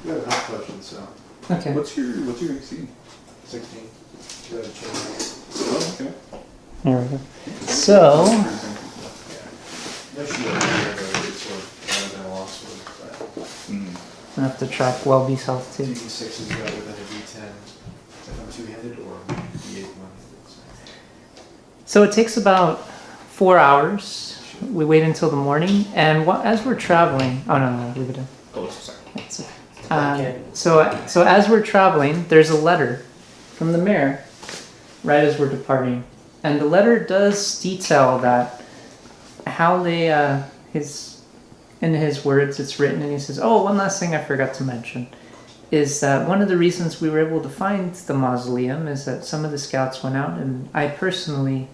We have enough questions, so. Okay. What's your AC? 16. You gotta change it. Oh, okay. There we go. So, That should be a good sword rather than a long sword. But I have to track Welby's health too. D6 is within a D10 if I'm two-handed or D8 one-handed. So it takes about 4 hours. We wait until the morning, and as we're traveling, oh no, leave it in. Oh, sorry. That's okay. So as we're traveling, there's a letter from the mayor right as we're departing, and the letter does detail that how they in his words it's written, and he says, "Oh, one last thing I forgot to mention is that one of the reasons we were able to find the mausoleum is that some of the scouts went out, and I personally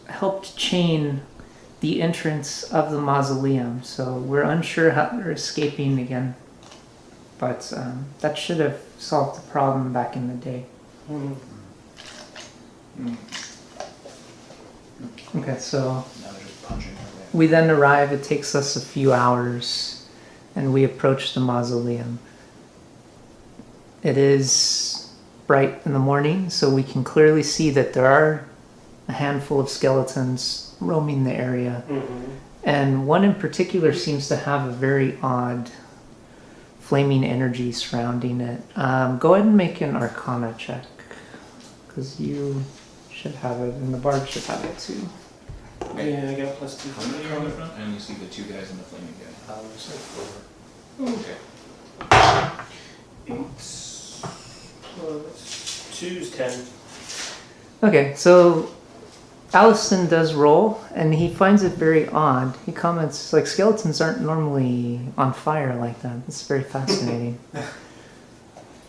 helped chain the entrance of the mausoleum, so we're unsure how they're escaping again, but that should have solved the problem back in the day." Okay, so Now they're just punching her way. we then arrive. It takes us a few hours, and we approach the mausoleum. It is bright in the morning, so we can clearly see that there are a handful of skeletons roaming the area. And one in particular seems to have a very odd flaming energy surrounding it. Go ahead and make an Arcana check, because you should have it, and the bard should have it too. Yeah, I got +2. How many are on the front? And you see the two guys in the flaming guy. It's like 4. Oh, okay. 8 + 2 is 10. Okay, so Alliston does roll, and he finds it very odd. He comments, like, skeletons aren't normally on fire like that. It's very fascinating.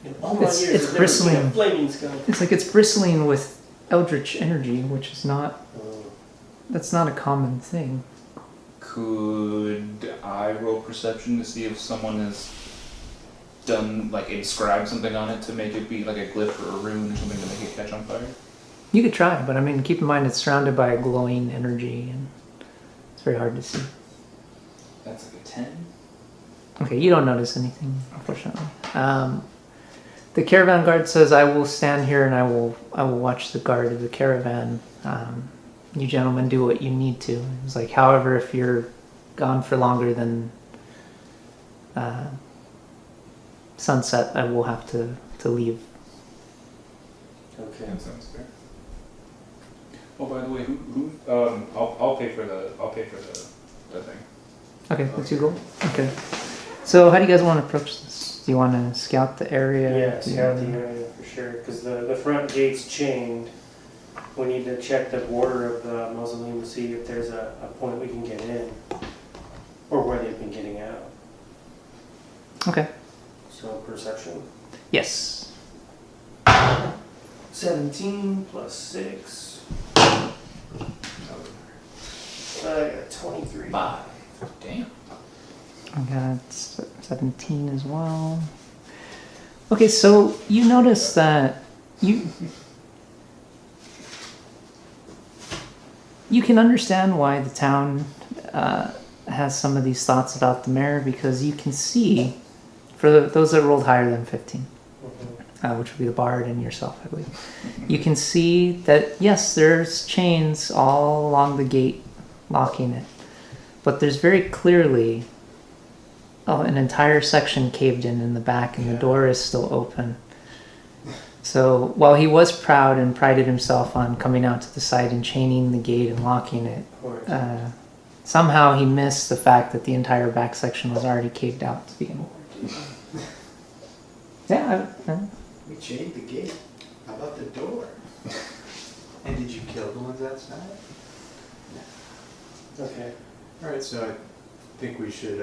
In all my It's- years, it's I've never seen a bristling. flaming skeleton. It's like it's bristling with eldritch energy, which is not, that's not a common thing. Could I roll perception to see if someone has done, like, inscribed something on it to make it be like a glyph or a rune or something to make it catch on fire? You could try, but I mean, keep in mind it's surrounded by a glowing energy, and it's very hard to see. That's like a 10. Okay, you don't notice anything, unfortunately. The caravan guard says, "I will stand here and I will watch the guard of the caravan. You gentlemen do what you need to." It's like, however, if you're gone for longer than sunset, I will have to leave. Okay. That sounds fair. Oh, by the way, who I'll pay for the thing. Okay, that's your goal? Okay. So how do you guys want to approach this? Do you want to scout the area? Yeah, Do you scout the wanna- area for sure, because the front gate's chained. We need to check the border of the mausoleum to see if there's a point we can get in, or where they've been getting out. Okay. So perception. Yes. 17 + 6. I got 23. 5. Damn. I got 17 as well. Okay, so you notice that you can understand why the town has some of these thoughts about the mayor, because you can see, for those that rolled higher than 15, which would be the bard and yourself, I believe, you can see that, yes, there's chains all along the gate locking it, but there's very clearly an entire section caved in the back, and the door is still open. So while he was proud and prided himself on coming out to the side and chaining the gate and locking it, somehow he missed the fact that the entire back section was already caved out to begin with. Yeah, We chained the gate. How about the door? And did you kill the ones outside? Okay. Alright, so I think we should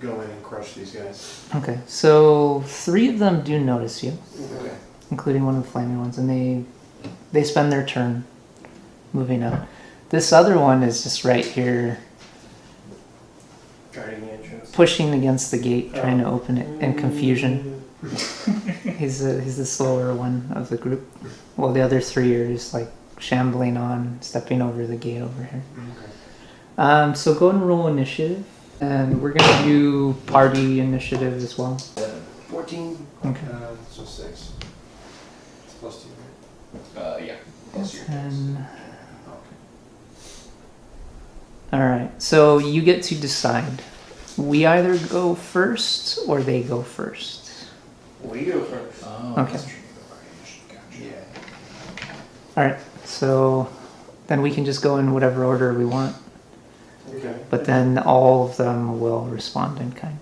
go in and crush these guys. okay, so 3 of them do notice you, Okay. including one of the flaming ones, and they spend their turn moving up. This other one is just right here, Guarding the entrance. pushing against the gate, trying to open it in confusion. He's the slower one of the group. Well, the other 3 are just like shambling on, stepping over the gate over here. Okay. So go and roll initiative. And we're gonna do party initiative as well. 14. Okay. So 6. It's plus 2, right? Yeah. Plus your dice. 10. Okay. Alright, so you get to decide. We either go first or they go first. We go first. Oh, Okay. that's true. Gotcha. Yeah. Alright, so then we can just go in whatever order we want, Okay. but then all of them will respond in kind.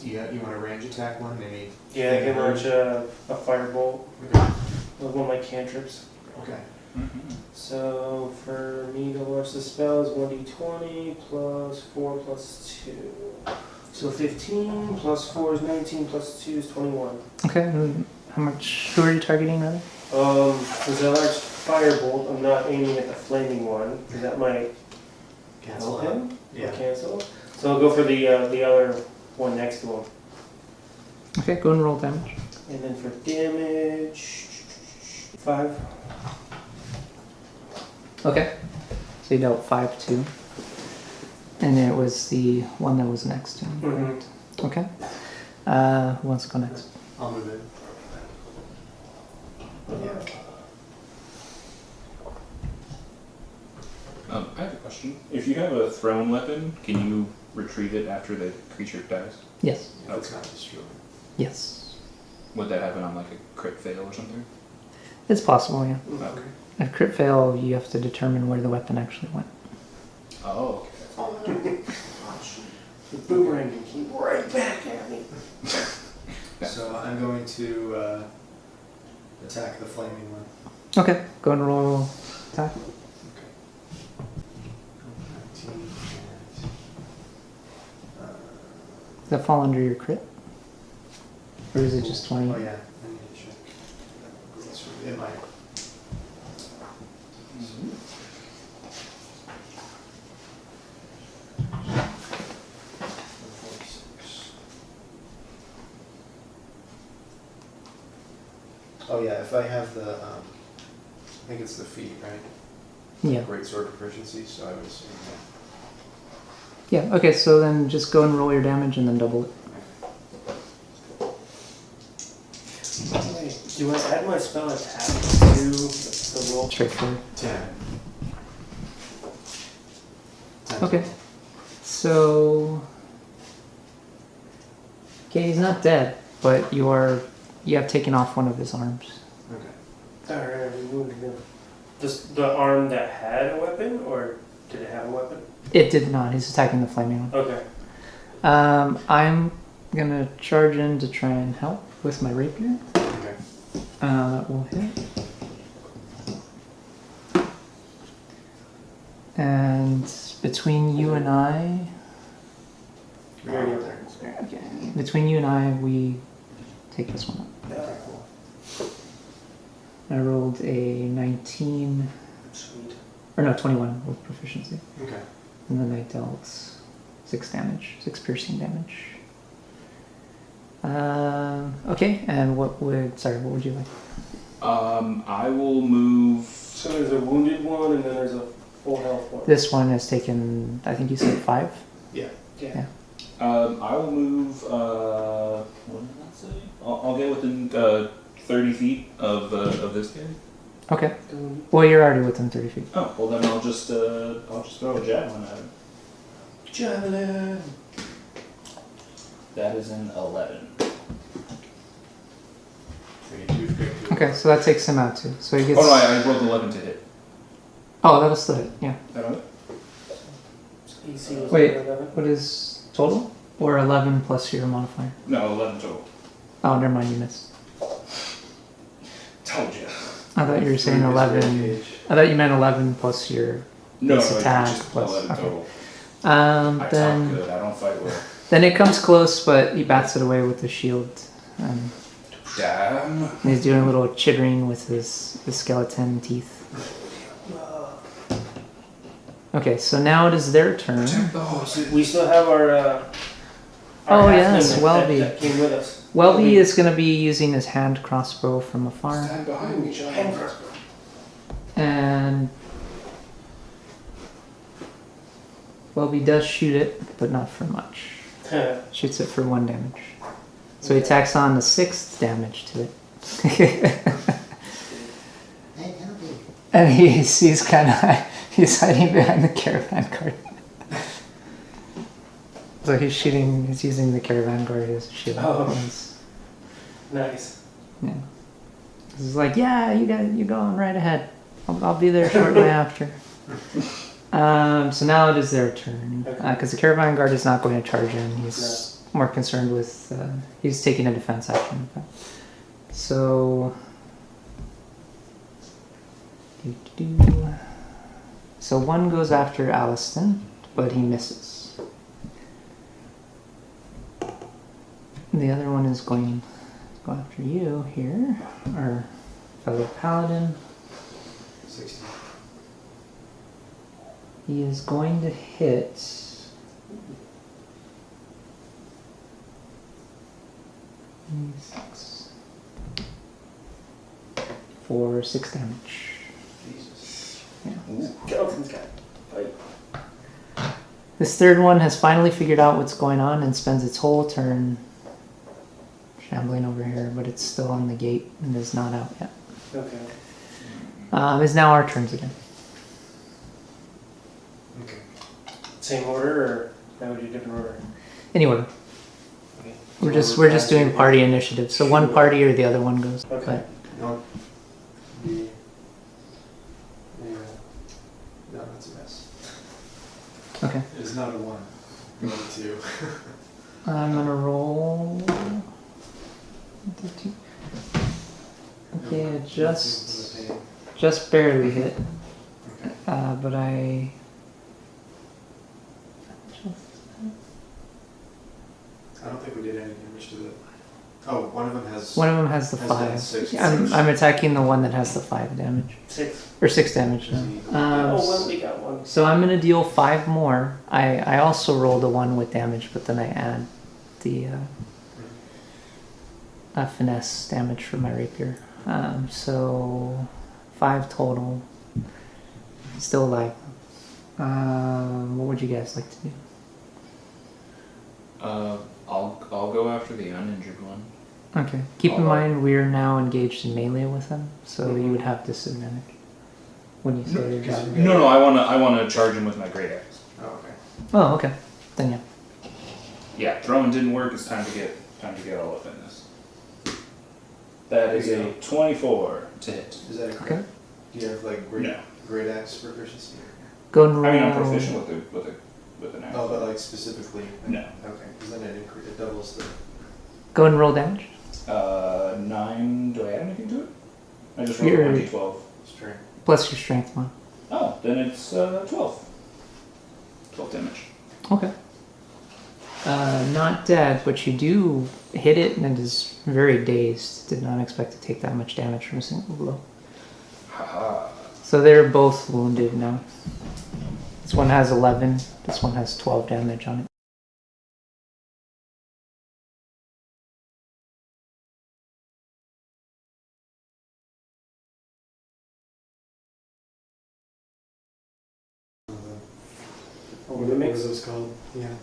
You want a range attack one? Maybe. Yeah, I can launch a firebolt Okay. with one of my cantrips. Okay. Mhm. So for me to launch the spell is 1d20 plus 4 plus 2. So 15 plus 4 is 19 plus 2 is 21. Okay, who are you targeting, rather? Since I launched firebolt, I'm not aiming at the flaming one, because that might Cancel help out. him. Yeah. Cancel. So I'll go for the other one next to him. Okay, go and roll damage. And then for damage, 5. Okay, so you dealt 5, 2. And it was the one that was next to him. Mm-hmm. Okay. Who wants to go next? I'll move in. Yeah. I have a question. If you have a thrown weapon, can you retrieve it after the creature dies? Yes. If it's not destroyed. Yes. Would that happen on like a crit fail or something? It's possible, yeah. Okay. At crit fail, you have to determine where the weapon actually went. Oh, okay. Oh no. Oh shoot. The boomerang can keep right back at me. So I'm going to attack the flaming one. Okay, go and roll attack. Okay. 19 and, Does that fall under your crit? Or is it just 20? Oh yeah, I need to check. It might. Mhm. 46. Oh yeah, if I have the, I think it's the feat, right? Yeah. Great sword proficiency, so I would assume that. Yeah, okay, so then just go and roll your damage and then double it. Wait, do I add my spell attack to the roll? Straightforward. 10. 10. Okay. So... Okay, he's not dead, but you have taken off one of his arms. Okay. Alright, we wounded him. The arm that had a weapon, or did it have a weapon? It did not, he's attacking the flaming one. Okay. I'm gonna charge in to try and help with my rapier. Okay. That will hit. And between you and I... Very good. Okay. Between you and I, we take this one up. Okay, cool. I rolled a 19... Sweet. Or no, 21 with proficiency. Okay. And then I dealt 6 damage. 6 piercing damage. Okay, and what would you like? I will move. So there's a wounded one, and then there's a full health one. This one has taken, I think you said 5? Yeah. Yeah. I will move. What did that say? I'll get within 30 feet of this guy. Okay. Well, you're already within 30 feet. Oh, well then I'll just throw a javelin at him. Javelin! That is an 11. Okay, so that takes him out too. So he gets... Oh no, I rolled 11 to hit. Oh, that'll still hit, yeah. Is that on it? AC was Wait. 11. What is total? Or 11 plus your modifier? No, 11 total. Oh, never mind, you missed. Told you. I thought you were saying 11. I thought you meant 11 plus your No, base no, attack just plus... 11 okay. total. I talk Then... good. I don't fight well. Then it comes close, but he bats it away with the shield. And Damn. he's doing a little chittering with his skeleton teeth. Okay, so now it is their turn. Protect the horses. We still have our Oh, halfling yes, that Welby. came with us. Welby is going to be using his hand crossbow from afar. Stand behind me, John. Hand crossbow. And... Welby does shoot it, but not for much. Shoots it for 1 damage. So he tacks on the 6th damage to it. And he's kind of he's hiding behind the caravan guard. So he's using the caravan guard as a shield. Oh. Nice. Yeah. He's like, yeah, you're going right ahead. I'll be there shortly after. So now it is their turn. Because the caravan guard is not going to charge in. He's more concerned with, he's taking a defense action. So, so one goes after Alliston, but he misses. The other one is going to go after you here, our fellow paladin. 60. He is going to hit. For 6 damage. Jesus. Yeah. Skeleton's got fight. This third one has finally figured out what's going on and spends its whole turn shambling over here, but it's still on the gate and is not out yet. Okay. It's now our turns again. Okay. Same order, or that would be a different order? Anyway, Okay. we're just doing party initiative. So one party or the other one goes. Okay. No. Yeah. No, that's a mess. Okay. It's not a 1. You want a 2. I'm gonna roll. Okay, it just barely hit. Okay. But I don't think we did any damage to it. Oh, one of them has the has 5. done 6. I'm attacking the one that has the 5 damage. 6. Or 6 damage now. Well, we got 1. So I'm gonna deal 5 more. I also rolled a 1 with damage, but then I add the finesse damage for my rapier. So 5 total. Still alive. What would you guys like to do? I'll go after the uninjured one. Okay. Keep in mind we are now engaged in melee with them, so you would have disadvantage when you say your job. No, I wanna charge him with my great axe. Oh, okay. Oh, okay. Then yeah. Yeah, throwing didn't work. It's time to get all up in this. That is a 24 to hit. Is that a crit? Okay. Do you have like great axe proficiency? Go and roll. I mean, I'm proficient with an axe. Oh, but like specifically? No. Okay, because then it doubles the... Go and roll damage. 9. Do I add anything to it? I just rolled a 1d12. Strength. Plus your strength 1. Oh, then it's 12. 12 damage. Okay. Not dead, but you do hit it and it is very dazed. Did not expect to take that much damage from a single blow. Haha. So they're both wounded now. This one has 11, this one has 12 damage on it. What are those called? Yeah.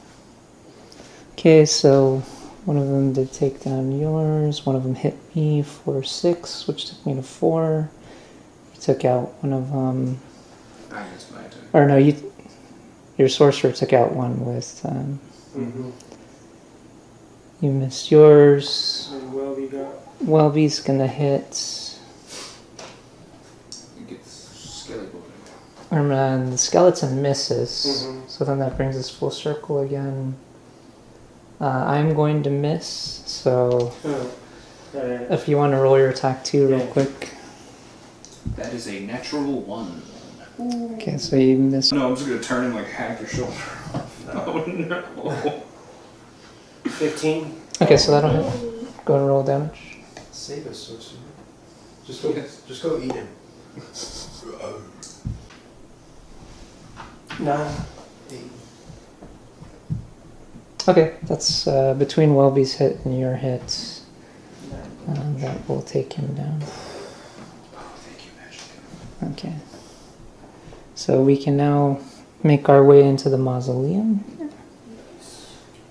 Okay, so one of them did take down yours, one of them hit me for 6, which took me to 4. You took out one of them. I guess my turn. Or no, your sorcerer took out one with, you missed yours. And Welby got. Welby's gonna hit. It gets skelly bolted. And the skeleton misses, Mhm. so then that brings us full circle again. I'm going to miss, so if you want to roll your attack too real quick. That is a natural 1. Okay, so you miss. No, I'm just gonna turn and like hack your shoulder off. Oh no. 15. Okay, so that'll hit. Go and roll damage. Save us so soon. Just go eat him. 9. 8. Okay, that's between Welby's hit and your hit. That will take him down. Oh, thank you, Magic. Okay. So we can now make our way into the mausoleum.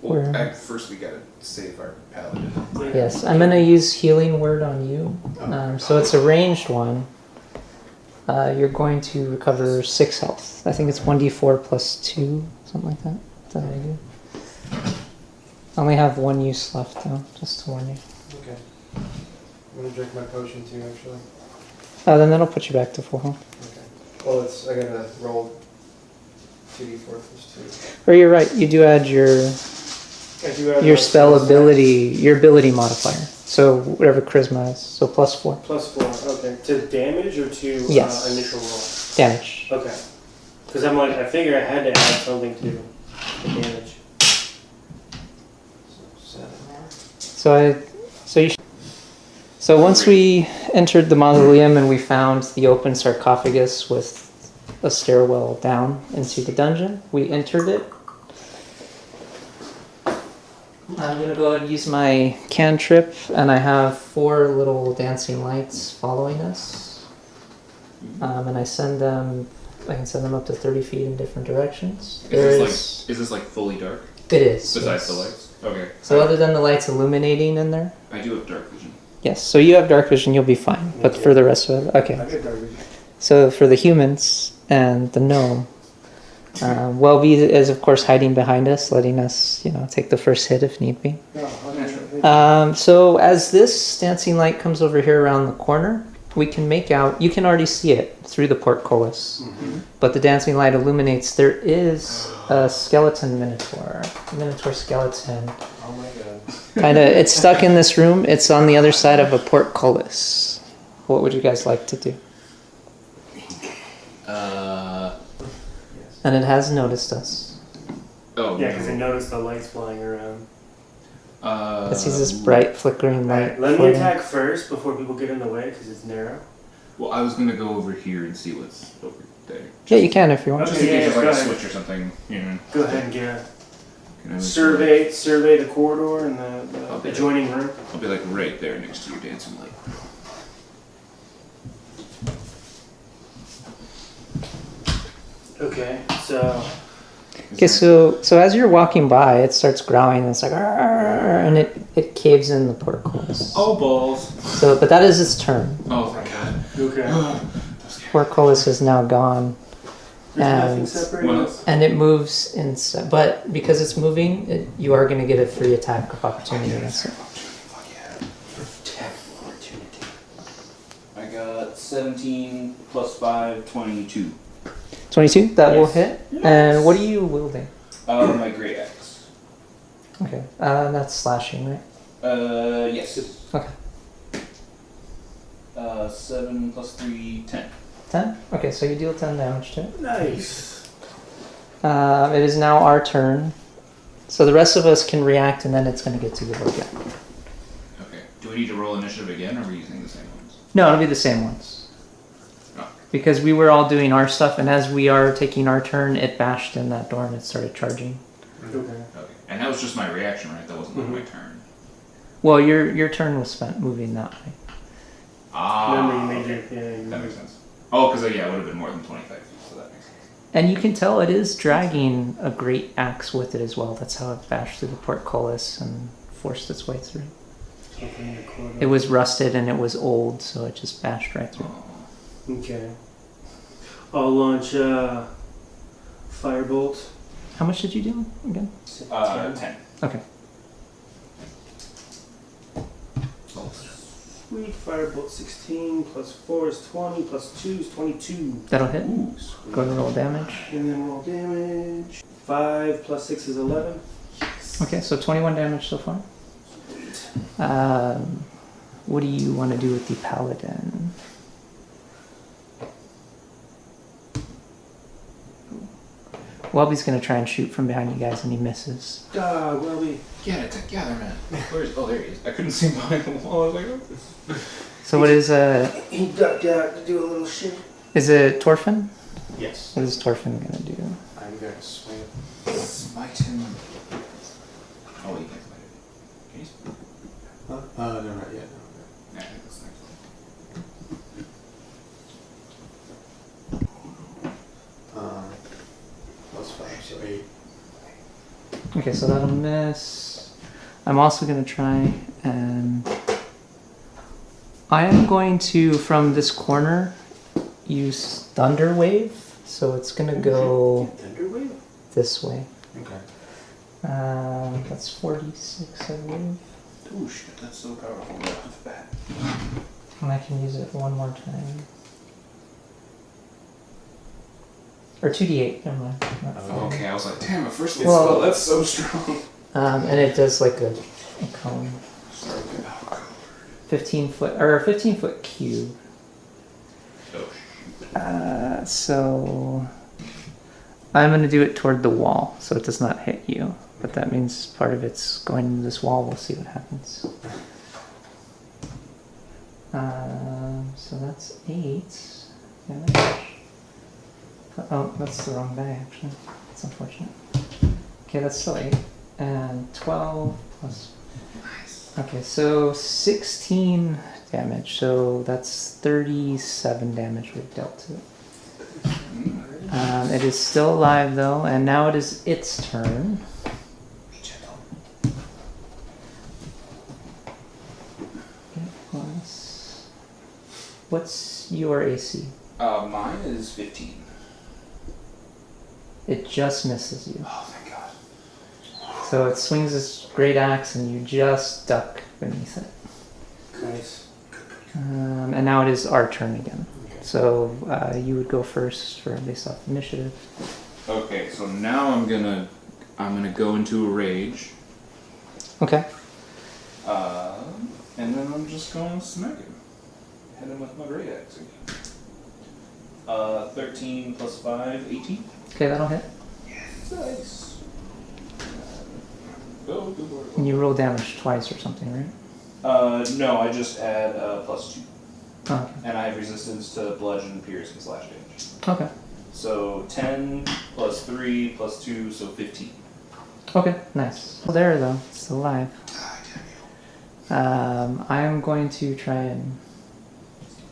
Well, Where- first we gotta save our paladin. Yes, I'm gonna use healing word on you. So it's a ranged one. You're going to recover 6 health. I think it's 1d4 plus 2, something like that. Is that what I do? I only have 1 use left though, just to warn you. Okay. I'm gonna drink my potion too, actually. Then that'll put you back to full health. Okay. Well, I gotta roll 2d4 plus 2. Or you're right, you do add your I do have your my spell ability, your ability modifier. So whatever charisma is, so plus 4 Plus 4, okay. To damage or to Yes. initial roll? damage. Okay. Because I'm like, I figure I had to add something to the damage. So 7 more. So once we entered the mausoleum and we found the open sarcophagus with a stairwell down into the dungeon, we entered it. I'm gonna go and use my cantrip, and I have 4 little dancing lights following us. And I can send them up to 30 feet in different directions. Is this like fully dark? It is. Besides yes. the lights? Okay. So other than the lights illuminating in there? I do have dark vision. Yes, so you have dark vision, you'll be fine. But for the rest of it, okay. I get dark vision. So for the humans and the gnome, Welby is of course hiding behind us, letting us, take the first hit if need be. No, I'm So as this dancing light comes over here around the corner, we can make out, you can already see it through the portcullis, but the dancing light illuminates, there is a skeleton minotaur skeleton. Oh my god. It's stuck in this room, it's on the other side of a portcullis. What would you guys like to do? And it has noticed us. Oh. Yeah, because I noticed the lights flying around. It sees this bright flickering light. Alright, let me floating. attack first before people get in the way because it's narrow. Well, I was gonna go over here and see what's over there. Yeah, you can if you want. Just in Okay, case yeah, there's like go a ahead. switch or something. Go ahead and get Can I survey the corridor and the Okay. adjoining room. I'll be like right there next to your dancing light. Okay, so Okay, so as you're walking by, it starts growling, and it's like, "Arr," and it caves in the portcullis. Oh balls! So, but that is its turn. Oh my god. okay. Portcullis is now gone, There's nothing And- separating Well, us. and it moves inside. But because it's moving, you are going to get a free attack of opportunity against it. Fuck yeah. I got 17 plus 5, 22. 22, that will Yes. hit. And what are you wielding? My great axe. Okay, that's slashing, right? Yes. Okay. 7 plus 3, 10. 10. Okay, so you deal 10 damage to it. Nice. It is now our turn. So the rest of us can react, and then it's going to get to go again. Okay. Do we need to roll initiative again, or are we using the same ones? No, it'll be the same ones. Oh. Because we were all doing our stuff, and as we are taking our turn, it bashed in that door and it started charging. Okay. Okay. And that was just my reaction, right? That wasn't like Mhm. my turn. Well, your turn was spent moving that way. Ah. Remember you made your That makes sense. Oh, because yeah, it would have been more than 25 feet, so that makes sense. And you can tell it is dragging a great axe with it as well. That's how it bashed through the portcullis and forced its way through. opening the corridor. It was rusted and it was old, so it just bashed right through. Oh. Okay. I'll launch Firebolt. How much did you do again? 10. Okay. Sweet. Firebolt 16 plus 4 is 20 plus 2 is 22. That'll hit. Ooh, sweet. Go to roll damage. And then roll damage. 5 plus 6 is 11. Okay, so 21 damage so far. What do you want to do with the paladin? Welby's gonna try and shoot from behind you guys, and he misses. Welby. Get it together, man. Where's? Oh, there he is. I couldn't see him behind the wall. I was like, oh. So what is He ducked out to do a little shit. is it Torfin? Yes. What is Torfin gonna do? I'm gonna swing it. Smite him. Oh, you can't smite it. Can you smite it? No, not yet. Yeah, I think that's next. Okay, so that'll miss. I'm also going to try and... I am going to, from this corner, use Thunder Wave. So it's going to go Thunder Wave? this way. Okay. That's 46, I believe. Oh shit, that's so powerful right off the bat. And I can use it one more time. Or 2d8, never mind. Not Oh, four. Okay, I was like, damn, a first level Well- spell, that's so strong. And it does like a cone. Sorry, good. 15-foot cube. Oh, So I'm going to do it toward the wall, so it does not hit you. But that means part of it's going into this wall. We'll see what happens. So that's 8 damage. Oh, that's the wrong die, actually. That's unfortunate. Okay, that's still 8. And 12 plus... nice. Okay, so 16 damage. So that's 37 damage we've dealt to it. It is still alive though, and now it is its turn. Plus, what's your AC? Mine is 15. It just misses you. Oh, thank God. So it swings its great axe and you just duck beneath it. Nice. And now it is our turn again. So you would go first for based off initiative. Okay, so now I'm gonna go into a rage. Okay. And then I'm just gonna smack him. Hit him with my great axe again. 13 plus 5, 18. Okay, that'll hit. Nice. Go, good boy. And you roll damage twice or something, right? No, I just add plus 2. Oh, okay. And I have resistance to bludgeon, pierce, and slash damage. Okay. So 10 plus 3 plus 2, so 15. Okay, nice. Well, there though, it's still alive. I am going to try and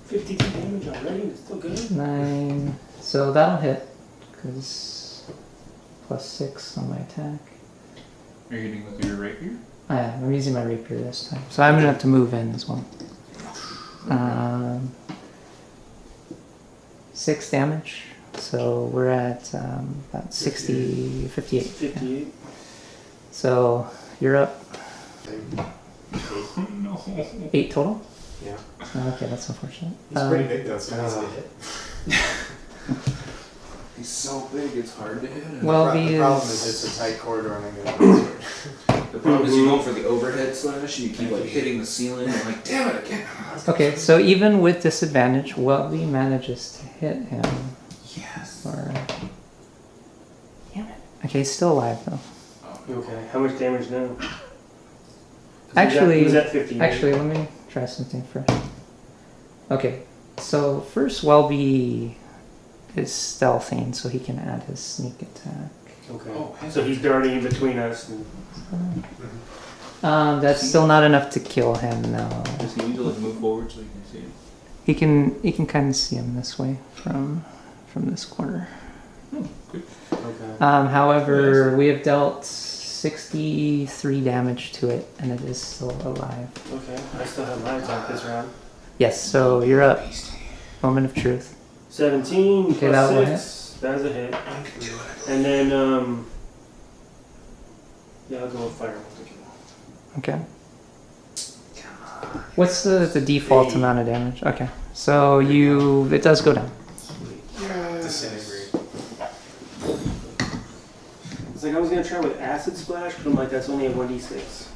52 damage already, it's still good. 9. So that'll hit, because plus 6 on my attack. Are you hitting with your rapier? I'm using my rapier this time. So I'm going to have to move in as well. 6 damage. So we're at about 60, 58. 58. So you're up. No. 8 total? Yeah. Okay, that's unfortunate. He's pretty big though, so easy to hit. He's so big, it's hard to hit him. Well, The problem is it's a tight corridor and I'm gonna The problem is you go for the overhead slash and you keep like hitting the ceiling and like, damn it, again. Okay, so even with disadvantage, Welby manages to hit him. Yes. Or... Damn it. Okay, he's still alive though. Okay, how much damage now? Actually, was that 50? Actually, let me try something first. Okay, so first Welby is stealthing, so he can add his sneak attack. Okay. Oh, So he's darting in between us. And... That's still not enough to kill him, no. Does he need to like move forward so you can see him? He can kind of see him this way from this corner. Good. Okay. However, we have dealt 63 damage to it, and it is still alive. Okay, I still have my attack this round. Yes, so you're up. Moment of truth. 17 Okay, plus that will 6. That's a hit. And then, yeah, I'll go with fire. Okay. What's the default amount of damage? Okay, so it does go down. disintegrate. It's like I was gonna try with acid splash, but I'm like, that's only a 1d6.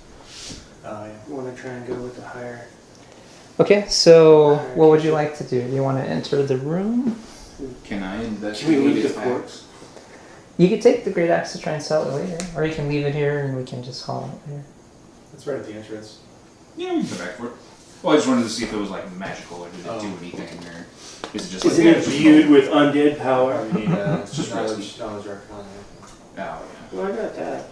Oh yeah. I want to try and go with the higher. Okay, so what would you like to do? Do you want to enter the room? Can I Can we investigate loot his the axe? corpse? You could take the great axe to try and sell it later, or you can leave it here and we can just haul it later. That's right at the entrance. Yeah, we can come back for it. Well, I just wanted to see if it was like magical or did it Oh. do anything or is it just Is like it imbued with undead power? We need It's just knowledge Arcana. Oh, yeah. Well, I got that.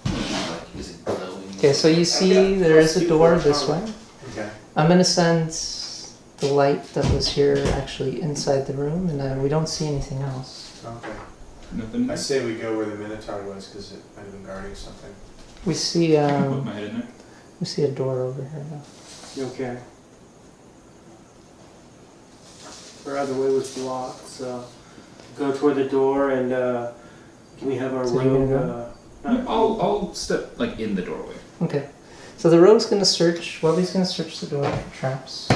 Like, is it glowing? Okay, so you see there is a door this way. Okay. I'm going to send the light that was here actually inside the room, and we don't see anything else. Okay. Nothing. I say we go where the Minotaur was because it might have been guarding something. We see I can put my head in there. we see a door over here now. Okay. Our other way was blocked, so go toward the door and can we have our So you're rogue? gonna Yeah, I'll step like in the doorway. Okay. So the rogue's gonna search. Well, he's gonna search the door for traps.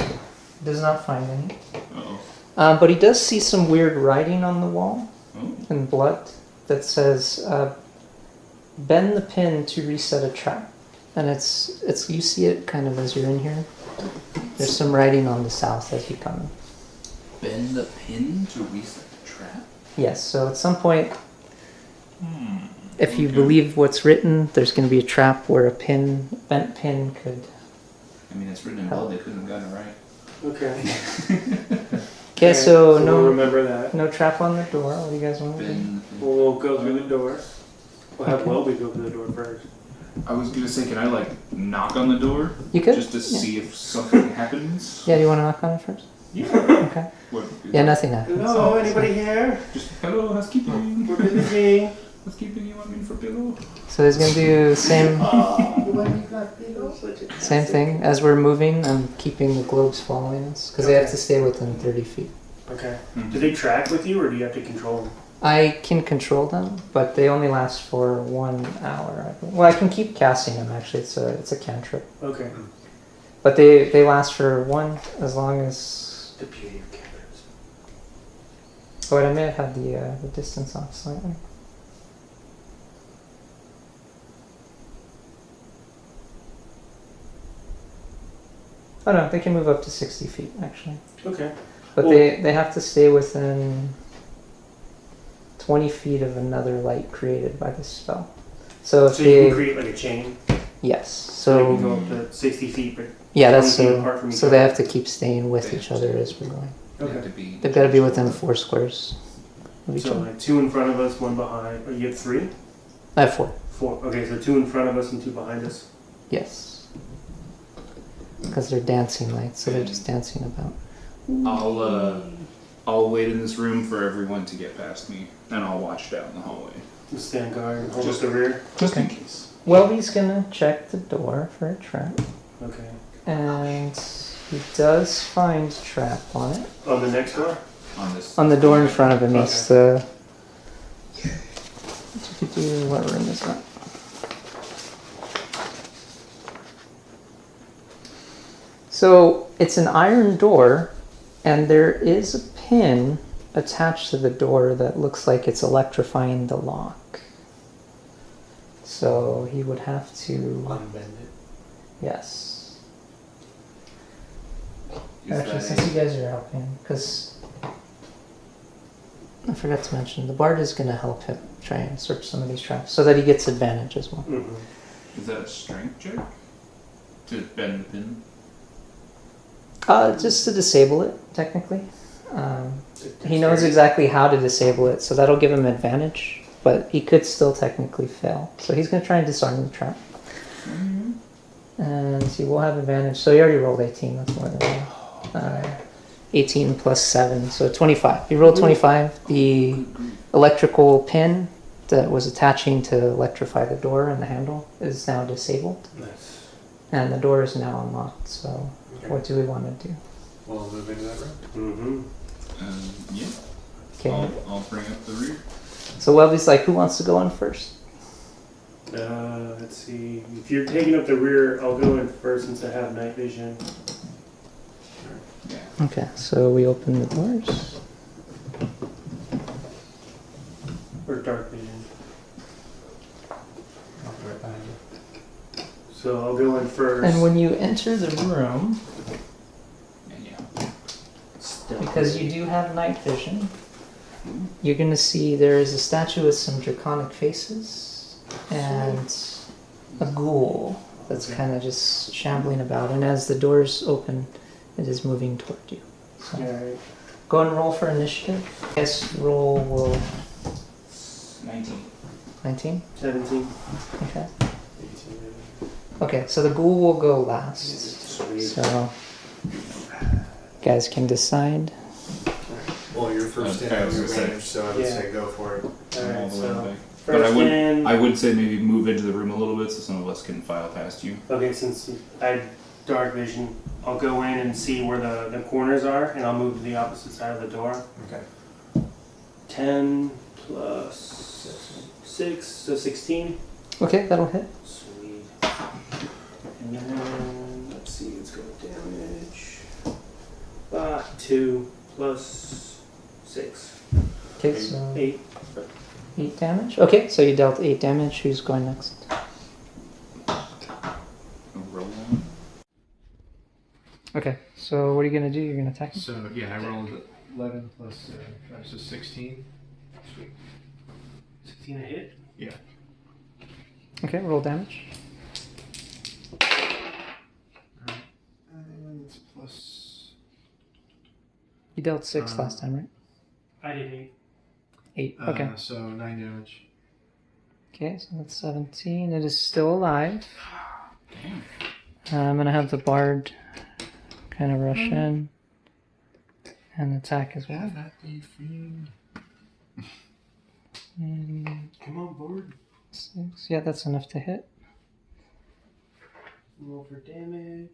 Does not find any. Uh-oh. But he does see some weird writing on the wall Oh. in blood that says, "Bend the pin to reset a trap." And it's you see it kind of as you're in here. There's some writing on the south as you come in. Bend the pin to reset the trap? Yes. So at some point, if you believe what's written, there's going to be a trap where a bent pin could. I mean, it's written in blood. They couldn't have gotten it right. Okay. Okay, so we'll no remember that. no trap on the door. What do you guys want to do? Bend the pin. We'll go through the door. We'll have Okay. Welby go through the door first. I was gonna say, can I like knock on the door You could. just to Yeah. see if something happens? Yeah. Do you want to knock on it first? Yeah. Okay. What, Yeah. Nothing happens. Hello, anybody here? Just hello, housekeeping. We're busy. Housekeeping, you want me for pillow? So he's gonna do the same Such a same thing as we're moving. I'm keeping the globes following us because they have to stay within 30 feet. Okay. Do they track with you or do you have to control them? I can control them, but they only last for 1 hour. I believe. Well, I can keep casting them. Actually, it's a cantrip, Okay. but they last for one as long as. The beauty of cantrips. Oh, wait, I may have had the distance off slightly. Oh no, they can move up to 60 feet actually, Okay. but Well- they have to stay within 20 feet of another light created by this spell. So if So you they can create like a chain. yes, So they so can go up to 60 feet, but yeah, that's 20 feet apart from each so they other. have to keep staying with each other as we're going. They have okay. to be. They've got to be within 4 squares of each So other. like 2 in front of us, 1 behind. Or you have 3? I have 4. 4. Okay, so 2 in front of us and 2 behind us. Yes. Because they're dancing lights, so they're just dancing about. I'll wait in this room for everyone to get past me, and I'll watch down the hallway. Just stand guard and hold Just- up the rear. Just in Okay. case. Welby's gonna check the door for a trap, Okay. and he does find trap on it. On the next door? On this. On the door in front of him, Okay. it's the. What room is that? So it's an iron door, and there is a pin attached to the door that looks like it's electrifying the lock. So he would have to. Unbend it. Yes. Is Actually, that since you guys are helping, because I forgot to mention, the bard is going to help him try and search some of these traps so that he gets advantage as well. Mm-hmm. Is that a strength check? To bend the pin? Just to disable it, technically. He knows exactly how to disable it, so that'll give him advantage, but he could still technically fail. So he's going to try and disarm the trap. And he will have advantage. So he already rolled 18, that's more than enough. 18 plus 7, so 25. He rolled 25. The electrical pin that was attaching to electrify the door and the handle is now disabled. Nice. And the door is now unlocked, so what do we want to do? We'll move into that room. Mm-hmm. Yeah. Okay. I'll bring up the rear. So Welby's like, who wants to go in first? Let's see. If you're taking up the rear, I'll go in first since I have night vision. Yeah. Okay, so we open the doors. Or dark vision. I'll be right behind you. So I'll go in first. And when you enter the room, And yeah. because you do have night vision, you're going to see there is a statue with some draconic faces and a ghoul that's kind of just shambling about. And as the doors open, it is moving toward you. So Alright. go and roll for initiative. Yes, roll will 19. 19. 17. Okay. 18 maybe. Okay, so the ghoul will go last. Sweet. So guys can decide. Well, you're first in Okay, I was your gonna say. range, so I would Yeah. say go for it. I'm all Alright, the way in the so back. But first in. I would say maybe move into the room a little bit so some of us can file past you. Okay, since I had dark vision, I'll go in and see where the corners are, and I'll move to the opposite side of the door. Okay. 10 plus 6, so 16. Okay, that'll hit. Sweet. And then, let's see, let's go with damage. 2 plus 6. Okay, so 8. 8 damage. Okay, so you dealt 8 damage. Who's going next? Roll on. Okay, so what are you gonna do? You're gonna attack him? So yeah, I rolled 11 plus 5, so 16. Sweet. 16 a hit. Yeah. Okay, roll damage. And it's plus. You dealt 6 last time, right? I did 8. 8. Okay. So 9 damage. Okay, so that's 17. It is still alive. Damn. I'm gonna have the bard kind of rush in and attack as well. that be fiend. And Come on board. 6. Yeah, that's enough to hit. Roll for damage.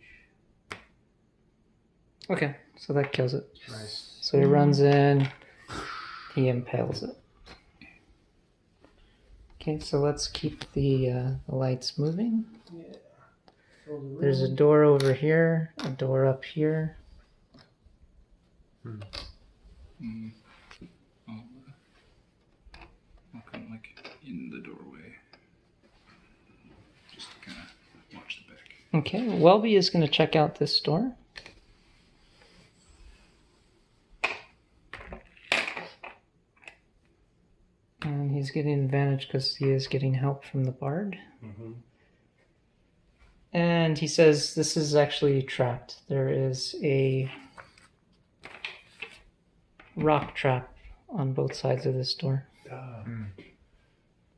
Okay, so that kills it. Nice. So he runs in, he impales it. Okay, so let's keep the lights moving. Yeah. There's a door over here, a door up here. Mm. I'll come like in the doorway. Just kind of watch the back. Okay, Welby is going to check out this door. And he's getting advantage because he is getting help from the bard. Mm-hmm. And he says this is actually trapped. There is a rock trap on both sides of this door.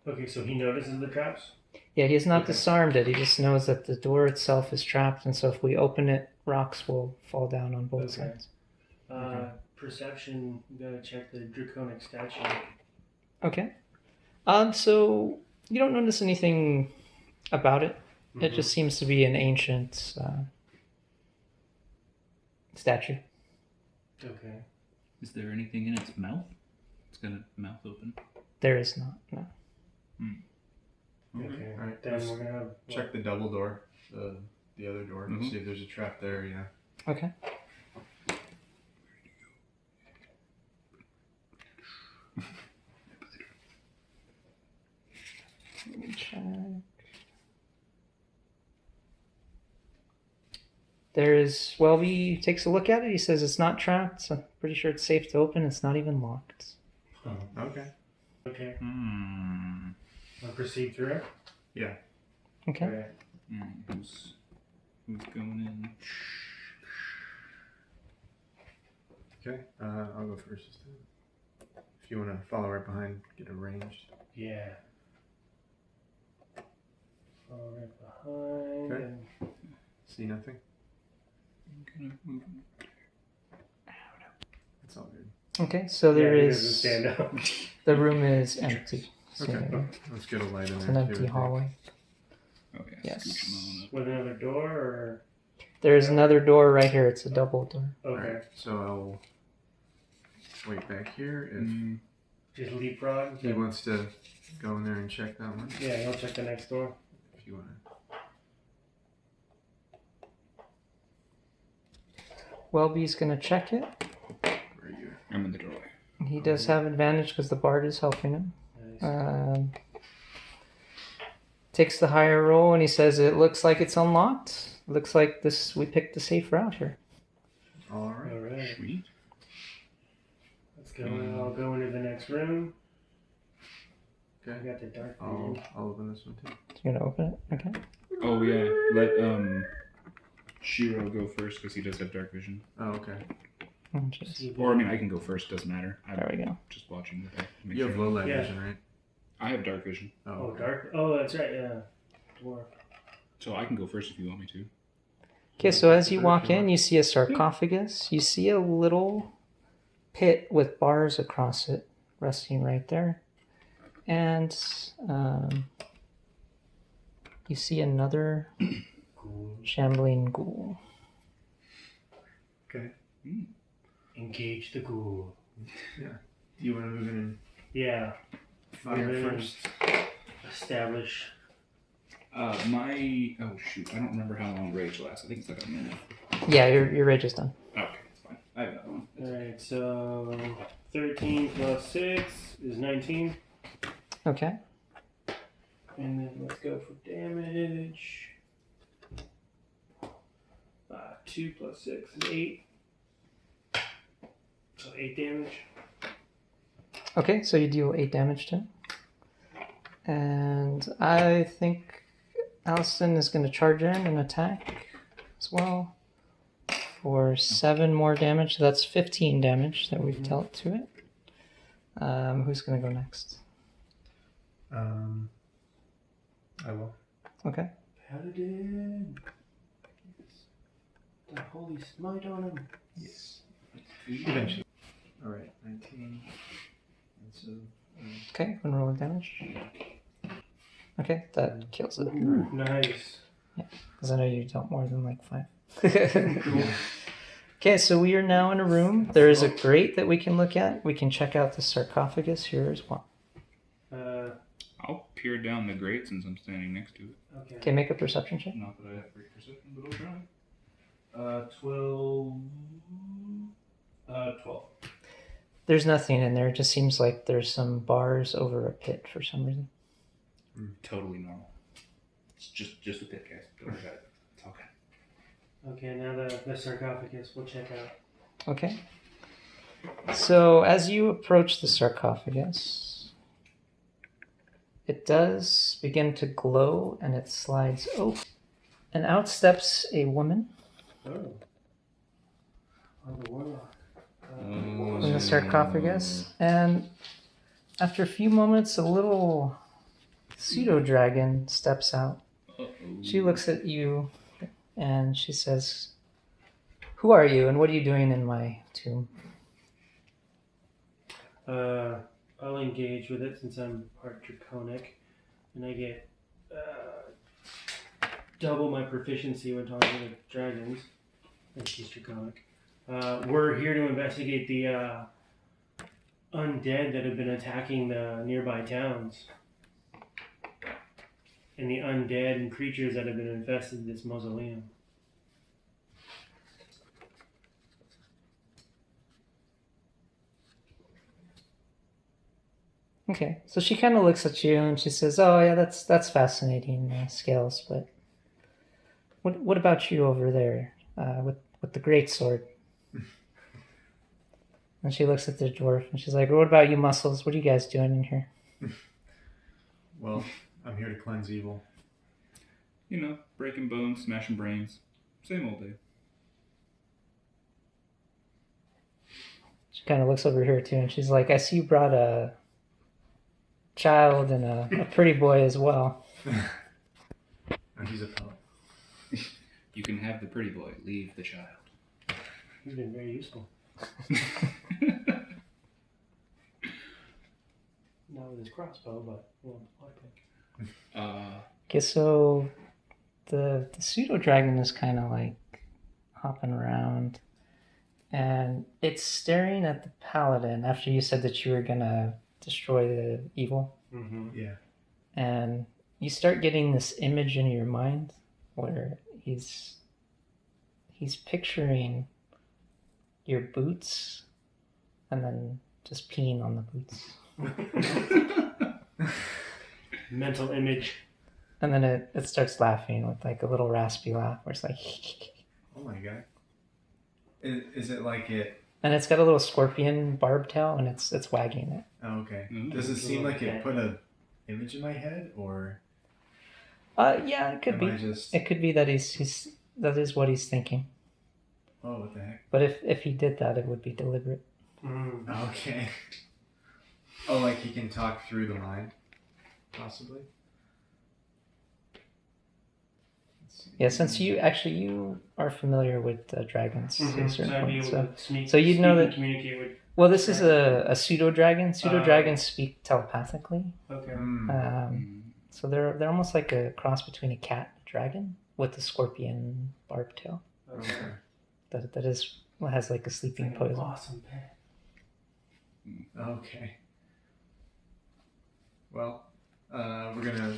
Okay, so he notices the traps? Yeah, he has not Okay. disarmed it. He just knows that the door itself is trapped, and so if we open it, rocks will fall down on both Okay. sides. Perception, you gotta check the Drauconic Statue. Okay. So you don't notice anything about it. It just seems to be an ancient statue. Okay. Is there anything in its mouth? It's got a mouth open. There is not. No. Okay. Alright, Then let's we're gonna have. check the double door, the other door, Mhm. see if there's a trap there. Yeah. Okay. Let me check. There's Welby takes a look at it. He says it's not trapped. So I'm pretty sure it's safe to open. It's not even locked. Okay. Okay. Hmm. I'll proceed through it. Yeah. Okay. Okay. Who's going in? Okay. I'll go first this time. If you want to follow right behind, get arranged. Yeah. Fall right behind. Okay. And See nothing. I'm gonna move. It's all good. Okay. So there yeah, he is doesn't stand up. the room is empty. So Okay. Let's get a light in it's there. an too, empty I think. hallway. Oh yeah. Yes. Scooch 'em on up. With another door or? There is another door right here. It's a double door. Okay. Alright, so I'll wait back here. If Mm, Just leapfrog. he wants to go in there and check that one, Yeah, he'll check the next door. if you want to. Welby's gonna check it. Where are you? I'm in the doorway. He does have advantage because the bard is helping him. Nice. Takes the higher roll and he says it looks like it's unlocked. Looks like this we picked the safe route here. All right. Alright. Sweet. Let's go. I'll go into the next room. I Okay. got the dark I'll vision. open this one too. You're gonna open it? Okay. Oh yeah. Let Shiro go first because he does have dark vision. Oh, okay. Oh, jeez. See if Or I mean, I can go first. Doesn't matter. I'm There we go. just watching the back. to make You have sure. low light Yeah. vision, right? I have dark vision, Oh, okay. dark. Oh, that's right. Yeah. Dwarf. so I can go first if you want me to. Okay, so as you If walk you in, want. you see a sarcophagus. You see a little pit with bars across it, resting right there. And you see another shambling ghoul. Okay. Engage the ghoul. Yeah. Do you want to move in and Yeah. fire Move in. first? Establish. Oh shoot, I don't remember how long rage lasts. I think it's like a minute. Yeah, your rage is done. Okay, it's fine. I have another one. Alright, so 13 plus 6 is 19. Okay. And then let's go for damage. 2 plus 6 is 8. So 8 damage. Okay, so you deal 8 damage to him. And I think Allison is going to charge in and attack as well for 7 more damage. So that's 15 damage that we've dealt to it. Who's going to go next? I will. Okay. Paladin. The holy smite on him. Yes. Eventually. All right. 19. And so. Okay, one roll of damage. Okay, that kills it. Ooh, nice. Because I know you dealt more than like 5. Okay, so we are now in a room. There is a grate that we can look at. We can check out the sarcophagus here as well. I'll peer down the grate since I'm standing next to it. Okay. Okay, make a perception check. Not that I have great perception, but I'll try. 12. 12. There's nothing in there. It just seems like there's some bars over a pit for some reason. Totally normal. It's just a pit, guys. Don't worry about it. It's okay. Okay, now the sarcophagus we'll check out. Okay. So as you approach the sarcophagus, it does begin to glow and it slides open. And out steps a woman Oh. Oh, the warlock. in the sarcophagus. And after a few moments, a little pseudo-dragon steps out. Uh-oh. She looks at you and she says, "Who are you and what are you doing in my tomb?" I'll engage with it since I'm part draconic, and I get double my proficiency when talking with dragons. And she's draconic. We're here to investigate the undead that have been attacking the nearby towns, and the undead and creatures that have been infested this mausoleum. Okay, so she kind of looks at you and she says, "Oh yeah, that's fascinating, Scales. But what about you over there with the great sword?" And she looks at the dwarf and she's like, "What about you, Muscles? What are you guys doing in here?" Well, I'm here to cleanse evil. You know, breaking bones, smashing brains. Same old day. She kind of looks over here too and she's like, "I see you brought a child and a pretty boy as well." And he's a poet. You can have the pretty boy, leave the child. You've been very useful. Not with his crossbow, but I think. Okay, so the pseudo dragon is kind of like hopping around, and it's staring at the paladin after you said that you were gonna destroy the evil, Yeah. and you start getting this image in your mind where he's picturing your boots, and then just peeing on the boots. Mental image. And then it starts laughing with like a little raspy laugh where it's like Oh my god. Is it like it? and it's got a little scorpion barb tail and it's wagging it. Oh, okay. Mm. Does it seem like it put an image in my head, or Yeah, it could am be. I just? It could be that he's that is what he's thinking. Oh, what the heck? But if he did that, it would be deliberate. Okay. Oh, like he can talk through the mind, possibly. Let's see. Yeah, since you are familiar with dragons to a So certain I'd be point, able to sneak, so you'd know speak and that- communicate with Well, this is a pseudo dragon. Pseudo dragons speak telepathically. Okay. So they're almost like a cross between a cat and a dragon with a scorpion barbed tail. Okay. That is what has like a sleeping poison. Awesome pet. Okay. Well, we're gonna.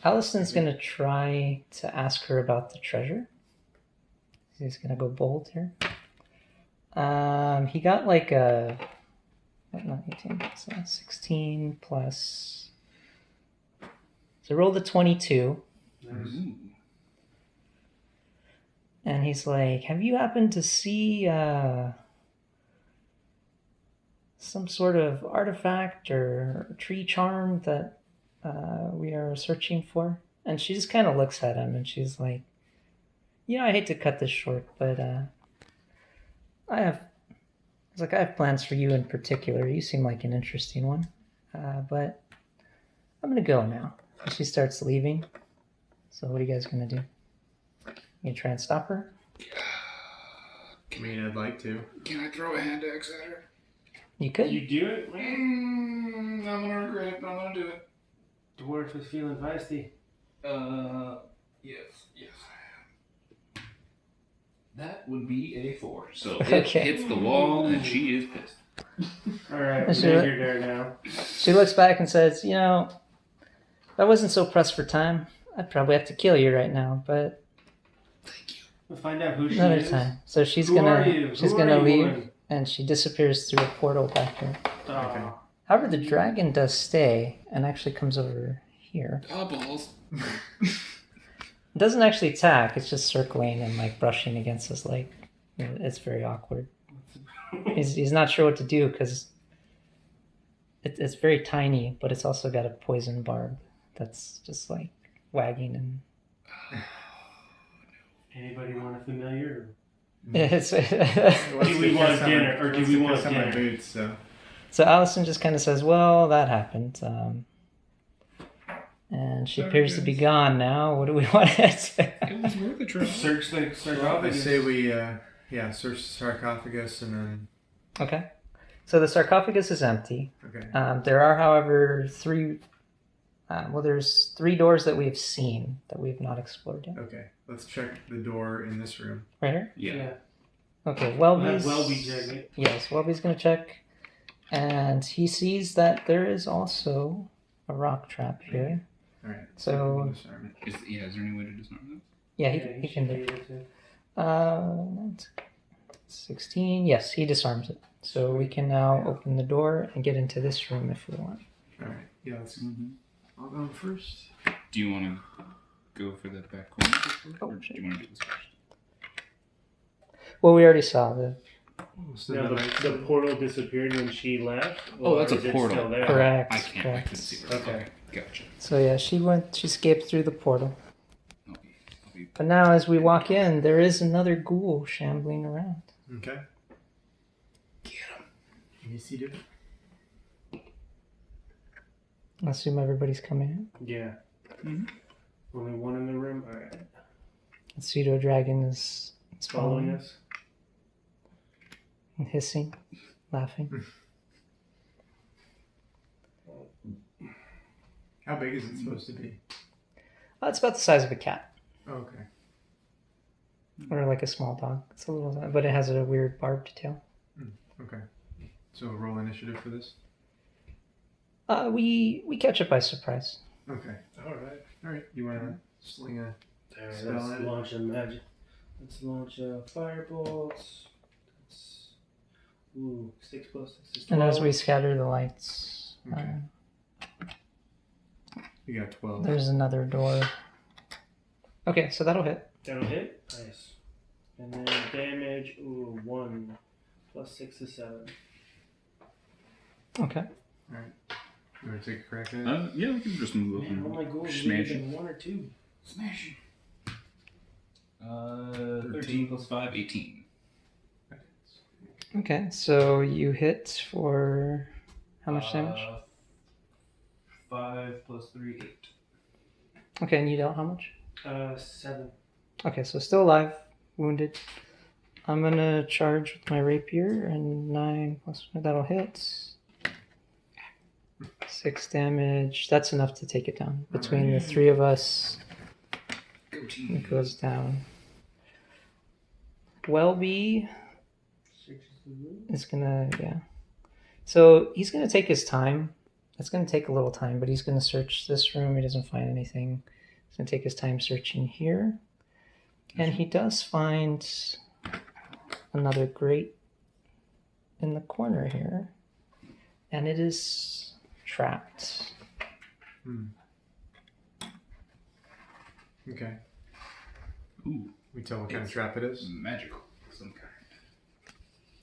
Allison's gonna try to ask her about the treasure. He's gonna go bold here. He got like a not 18, so 16 plus. So rolled a 22. Nice. And he's like, have you happened to see some sort of artifact or tree charm that we are searching for? And she just kind of looks at him and she's like, I hate to cut this short, but I have plans for you in particular. You seem like an interesting one. But I'm going to go now. And she starts leaving. So what are you guys going to do? You try and stop her? I mean, I'd like to. Can I throw a hand axe at her? You could. You do it? I'm gonna regret it, but I'm gonna do it. Dwarf is feeling feisty. Yes, I am. That would be a 4. So it Okay. hits the wall, and she is pissed. Alright, we Sure. think you're there now. She looks back and says, if I wasn't so pressed for time, I'd probably have to kill you right now, but We'll find out who she another is. time. So she's Who are gonna you? she's Who gonna are you, leave woman? and she disappears through a portal back here. Okay. However, the dragon does stay and actually comes over here. Oh, balls. It doesn't actually attack, it's just circling and like brushing against his leg. It's very awkward. He's not sure what to do because it's very tiny, but it's also got a poison barb that's just like wagging and Anybody want a familiar? it's Do we want dinner? Or do we want my dinner? boots, so. So Allison just kind of says, well, that happened. And she appears to be gone now. What do we want to say? It was worth a try. Search the I sarcophagus. say we, search the sarcophagus and then. Okay. So the sarcophagus is empty. Okay. There are, however, there's 3 doors that we've seen that we've not explored yet. Okay. Let's check the door in this room. Right here? Yeah. Okay, Welby's Welby's... checking. Yes, Welby's going to check. And he sees that there is also a rock trap here. All right. So- Disarm it. Is there any way to disarm this? Yeah, Yeah, he can should do be able to. 16. Yes, he disarms it. So we can now open the door and get into this room if we want. All right. Yeah. I'll go first. Do you want to go for the back corner first, or do shit. you want to do this first? Well, we already saw the... So Now then the portal disappeared when she left? Oh, that's or a is it portal. Still there? Correct. I can't. I correct. couldn't see her. Okay. Gotcha. So yeah, she escaped through the portal. I'll be But now as we walk in, there is another ghoul shambling around. Okay. Get him. You see it? I assume everybody's coming in. Yeah. Mhm. Only one in the room? Alright. The pseudo dragon is Following us? and hissing, laughing. How big is it supposed to be? Oh, it's about the size of a cat Oh, okay. or like a small dog. It's a little, but it has a weird barbed tail. Okay. So roll initiative for this. We catch it by surprise. Okay. Alright. All right. You want to sling a? Alright, Spell let's it. launch a magic. Let's launch a firebolt. That's 6 plus 6 is 12. And as we scatter the lights, Okay. You got 12. there's another door. Okay, so that'll hit. That'll hit. Nice. And then damage. 1 plus 6 is 7. Okay. All right. You want to take a crack at it? Yeah, we can just move up Man, all my and goals smash need it. 1 or 2. Smash it. 13 plus 5, 18. Okay, so you hit for how much damage? 5 plus 3, 8. Okay, and you dealt how much? 7. Okay, so still alive, wounded. I'm gonna charge with my rapier and 9 plus that'll hit. 6 damage. That's enough to take it down. Between the three of us, it goes down. Welby is gonna, yeah. So he's gonna take his time. It's gonna take a little time, but he's gonna search this room. He doesn't find anything. He's gonna take his time searching here. And he does find another grate in the corner here. And it is trapped. Okay. Ooh, We tell what kind of trap it is? magical of some kind.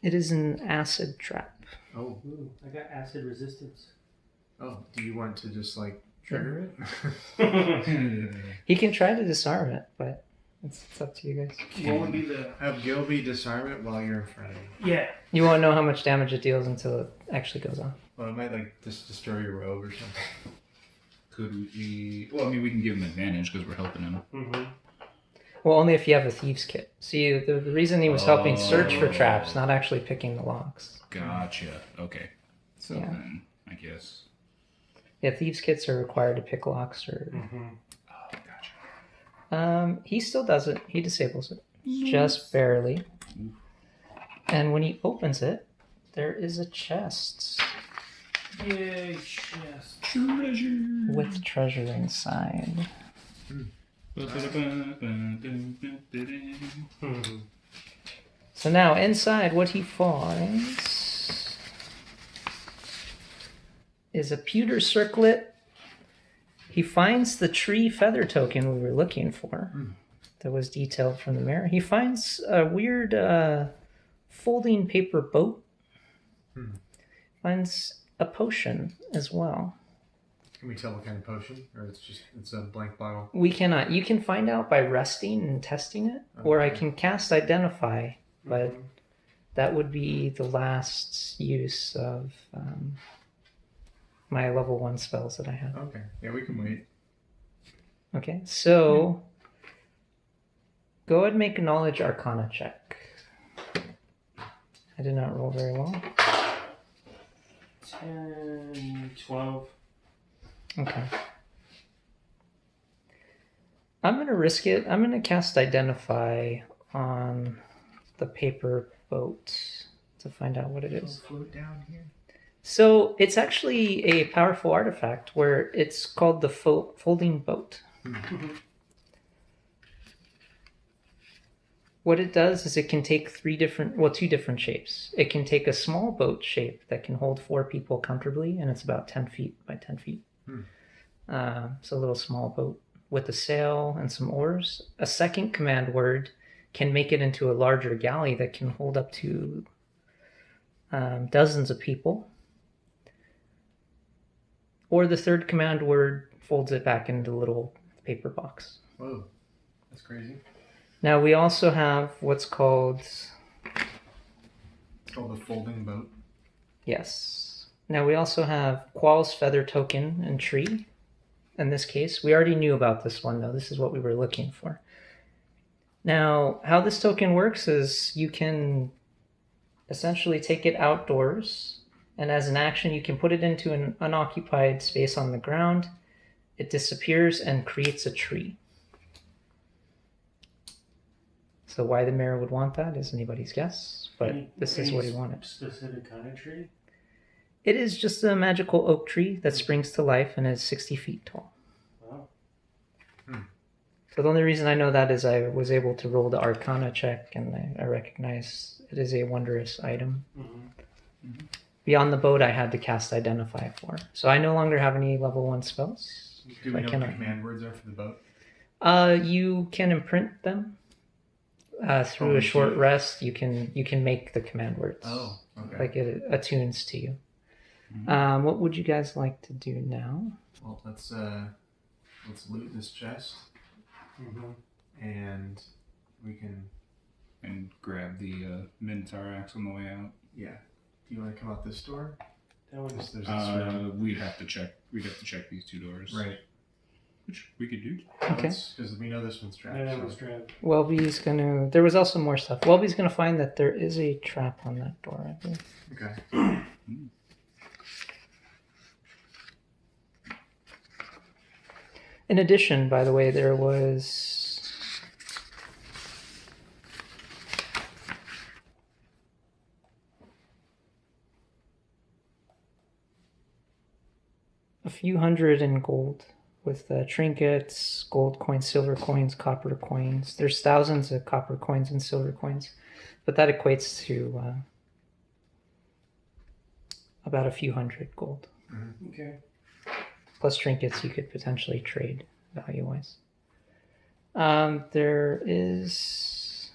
It is an acid trap. Oh. Ooh, I got acid resistance. Oh, do you want to just like trigger it? He can try to disarm it, but it's up to you guys. What would be the... Have Gilby disarm it while you're in front of you. Yeah. You won't know how much damage it deals until it actually goes off. Well, it might like just destroy your robe or something. Could we? Well, I mean, we can give him advantage because we're helping him. Mm-hmm. Well, only if you have a thieves kit. See, the reason he was helping search for traps, not actually picking the locks. Gotcha. Okay. So Yeah. then, I guess. Yeah, thieves kits are required to pick locks or... Mm-hmm. Oh, gotcha. He still does it. He disables it. Just barely. And when he opens it, there is a chest Yay, chest. Treasure. with treasure inside. Mm-hmm. So now, inside, what he finds is a pewter circlet. He finds the tree feather token we were looking for that was detailed from the mirror. He finds a weird folding paper boat. Finds a potion as well. Can we tell what kind of potion? Or it's a blank bottle? We cannot. You can find out by resting and testing it, or I can cast Identify, but that would be the last use of my level 1 spells that I have. Okay. Yeah, we can wait. Okay, so go ahead and make a Knowledge Arcana check. I did not roll very well. 10, 12. Okay. I'm going to risk it. I'm going to cast Identify on the paper boat to find out what it is. Float down here. So it's actually a powerful artifact where it's called the folding boat. What it does is it can take two different shapes. It can take a small boat shape that can hold 4 people comfortably, and it's about 10 feet by 10 feet. So a little small boat with a sail and some oars. A second command word can make it into a larger galley that can hold up to dozens of people. Or the third command word folds it back into a little paper box. Whoa. That's crazy. Now we also have what's called... It's called the folding boat. Yes. Now we also have Qual's Feather Token and Tree. In this case, we already knew about this one though. This is what we were looking for. Now, how this token works is you can essentially take it outdoors, and as an action, you can put it into an unoccupied space on the ground. It disappears and creates a tree. So why the mayor would want that is anybody's guess, but this is what he wanted. Specific kind of tree? It is just a magical oak tree that springs to life and is 60 feet tall. Wow. So the only reason I know that is I was able to roll the Arcana check, and I recognize it is a wondrous item. Beyond the boat, I had to cast Identify for. So I no longer have any level 1 spells. Do we know what the command words are for the boat? You can imprint them. Through a short rest, you can make the command words. Oh, okay. Like it attunes to you. What would you guys like to do now? Well, let's loot this chest, and we can. And grab the Minotaur axe on the way out. Yeah. Do you want to come out this door? That one's... There's this room. We'd have to check. We'd have to check these 2 doors. Right. Which we could do. Okay. Because we know this one's trapped. Yeah, that so- was trapped. Welby's gonna. There was also more stuff. Welby's gonna find that there is a trap on that door, I believe. Okay. In addition, by the way, there was a few hundred in gold with trinkets, gold coins, silver coins, copper coins. There's thousands of copper coins and silver coins, but that equates to about a few hundred gold. Okay. Plus trinkets you could potentially trade value-wise. There is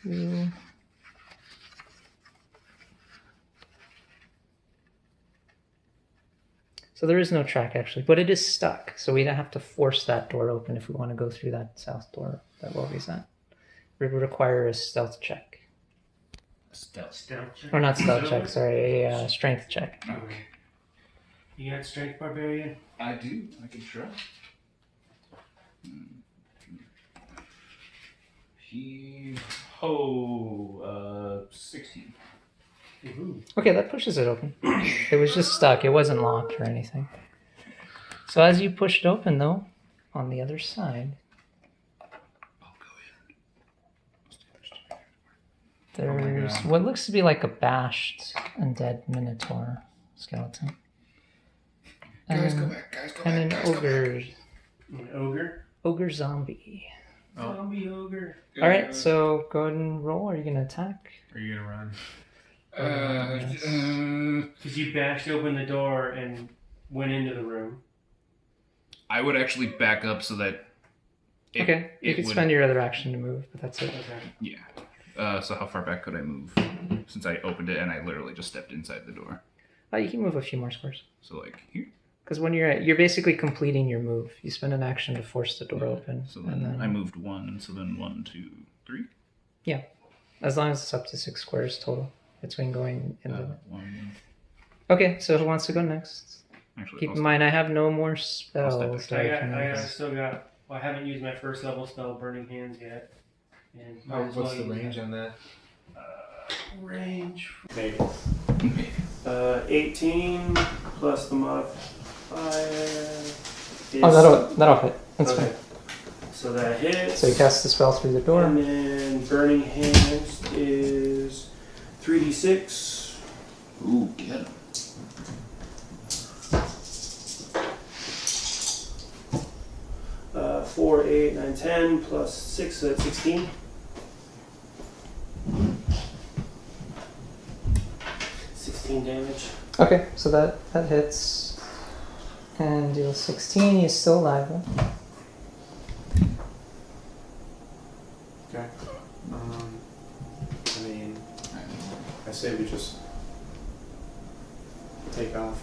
two. So there is no track actually, but it is stuck. So we don't have to force that door open if we want to go through that south door that Welby's at. It would require a stealth check. Stealth check. Or not stealth check, sorry, a strength check. Okay. You got strength, barbarian? I do. I can try. He 16. Ooh. Okay, that pushes it open. It was just stuck. It wasn't locked or anything. So as you push it open, though, on the other side, there's what looks to be like a bashed undead Minotaur skeleton. Guys, go And- back. Guys, go And back. an Guys, go back. ogre. An ogre? Ogre zombie. Oh. Zombie ogre. Alright, so go ahead and roll. Are you going to attack? Are you gonna run? Because you bashed open the door and went into the room. I would actually back up so that. Okay, you could spend your other action to move, but that's it. Okay. Yeah. So how far back could I move? Since I opened it and I literally just stepped inside the door. You can move a few more squares. So like here. Because when you're basically completing your move. You spend an action to force the door open. So and then I moved 1. So then 1, 2, 3. as long as it's up to 6 squares total between going in the... 1. Okay, so who wants to go next? Actually, Keep I'll in mind, I have no more I'll spells. step that can I use. still got. Well, I haven't used my first level spell, Burning Hands, yet. And might as what's well the use range that. on that? Range. Maybe. 18 plus the modifier. Is, That'll hit. That's okay. fine. So that hits. So you cast the spell through the door. And then Burning Hands is 3d6. Ooh, get him. Uh, 4, 8, 9, 10 plus 6, so that's 16. 16 damage. Okay, so that hits. And deals 16. He's still alive though. Okay. I mean, I say we just take off.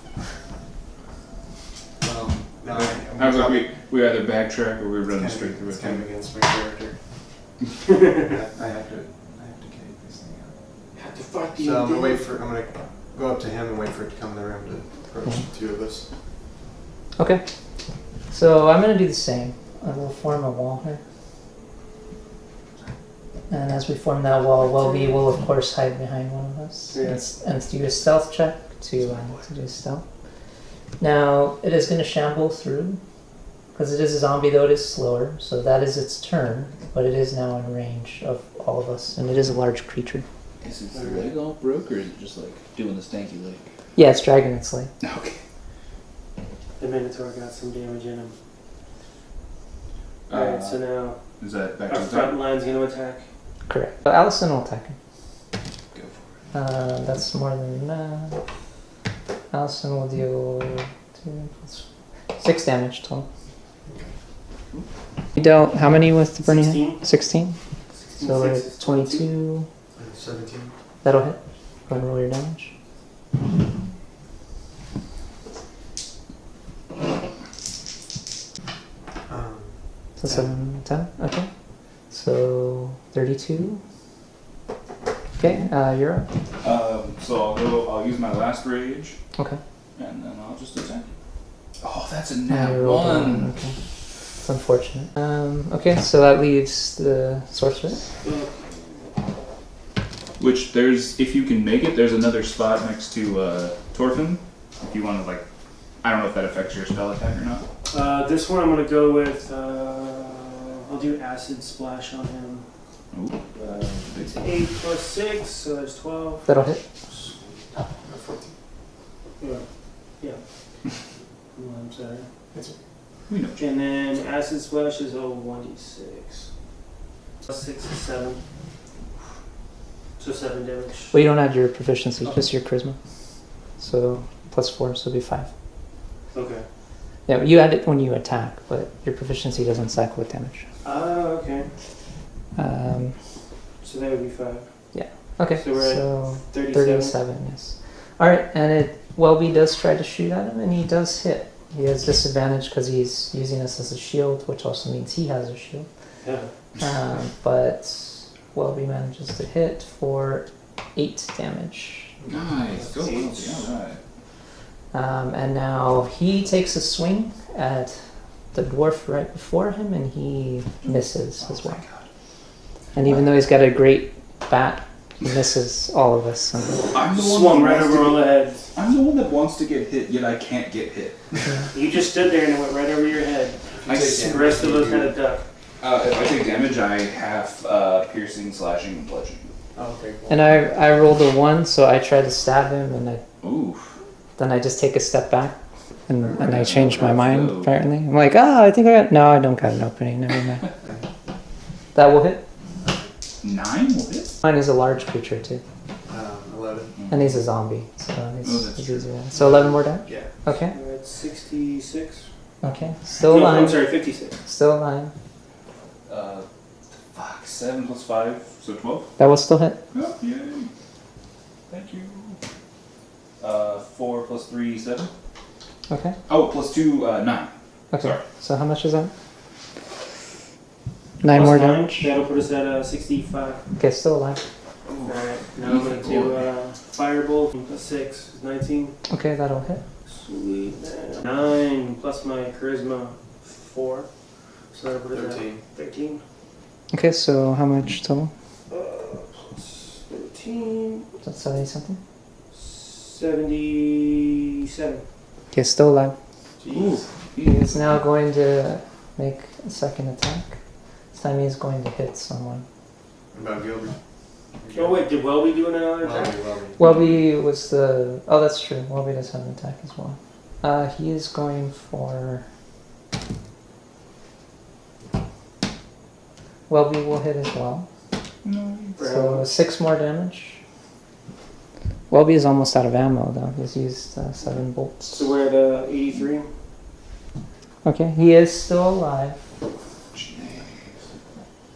Well, no, I was like, we either backtrack or we run straight through It's it. kind of against my character. I have to carry this thing out. Have to fight the So I'm undead. gonna go up to him and wait for it to come in the room to approach the two of us. Okay. So I'm going to do the same. I will form a wall here. And as we form that wall, Welby will of course hide behind one of us. Yes. And do a stealth check to do stealth. Now, it is going to shamble through. Because it is a zombie, though it is slower. So that is its turn. But it is now in range of all of us. And it is a large creature. Is its leg all broke or is it just like doing the stanky leg? Yeah, it's dragging its leg. Okay. The Minotaur got some damage in him. Alright, so now Is that back our to the front top? line's going to attack. Correct. But Allison will attack him. Go for it. That's more than that. Allison will deal 2 plus 6 damage total. You dealt how many with the burning hand? 16. 16, So we're 6 at is 22. 17. That'll hit. Go ahead and roll your damage. So 7, 10. Okay. So 32. Okay, you're up. So I'll use my last rage Okay. and then I'll just attack. Oh, that's a And nat you rolled a 1. Okay. It's unfortunate. Okay, so that leaves the sorcerer. Which there's, if you can make it, there's another spot next to Torfin. If you want to like, I don't know if that affects your spell attack or not. This one I'm gonna go with. I'll do acid splash on him. Ooh. It's 8 plus 6, so there's 12. That'll hit. Yeah. Oh, I'm sorry. We know. And then acid splash is 1d6. Plus 6 is 7. So 7 damage. Well, you don't add your proficiency, just your charisma. So plus 4, so it'll be 5. Okay. Yeah, you add it when you attack, but your proficiency doesn't stack with damage. Oh, okay. So that would be 5. Okay, So we're so at 37. 37, yes. Alright, and Welby does try to shoot at him, and he does hit. He has disadvantage because he's using us as a shield, which also means he has a shield. Yeah. But Welby manages to hit for 8 damage. Nice. Go Welby. All right. And now he takes a swing at the dwarf right before him, and he misses as well. And even though he's got a great bat, he misses all of us. I'm the Swung one right over all the heads. I'm the one that wants to get hit, yet I can't get hit. You just stood there and it went right over your head. The rest of us had a duck. If I take damage, I have piercing, slashing, and bludgeoning. Oh, okay. Cool. And I rolled a 1, so I try to stab him, and then I just take a step back, and I change my mind, apparently. I'm like, I think no, I don't got an opening, never mind. That will hit. 9 will hit? Mine is a large creature, too. 11. And he's a zombie, so it's that's easier. So 11 more damage? Yeah. Okay, We're at 66. okay. Still No, I'm alive. sorry, 56. Still alive. 7 plus 5, so 12. That will still hit. Oh, yay. Thank you. 4 plus 3, 7. Okay. Oh, plus 2, 9. Okay. Sorry. So how much is that? 9 Plus more 9, damage. That'll put us at 65. Okay, still alive. Alright, now I'm going to do Firebolt. Plus 6 is 19. Okay, that'll hit. Sweet. 9 plus my charisma 4. So that'll put us 13. at 13. Okay, so how much total? Plus 13. That's 70 something? 77. Okay, still alive. Jeez. He is now going to make a second attack. This time he's going to hit someone. What about Gilbert? Oh wait, did Welby do another attack? Welby was the... Oh, that's true. Welby does have an attack as well. He is going for... Welby will hit as well. No. So 6 more damage. Welby is almost out of ammo though. He's used 7 bolts. So we're at 83. Okay, he is still alive.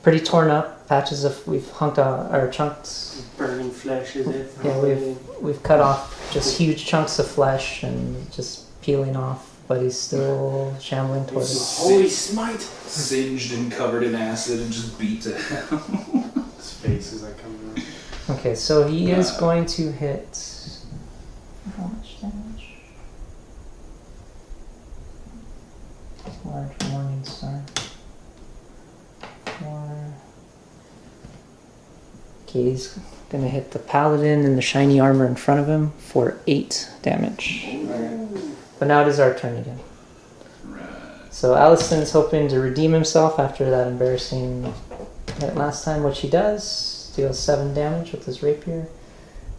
Pretty torn up. Patches of... We've hunked out our chunks. Burning flesh, is it? Yeah, we've cut off just huge chunks of flesh and just peeling off, but he's still shambling towards us. Holy smite! Singed and covered in acid and just beat to hell. His face is like coming out. Okay, so he is going to hit... How much damage? Large morning star. 4... Okay, he's gonna hit the paladin in the shiny armor in front of him for 8 damage. But now it is our turn again. Right. So Aliston is hoping to redeem himself after that embarrassing hit last time, which he does. Deals 7 damage with his rapier.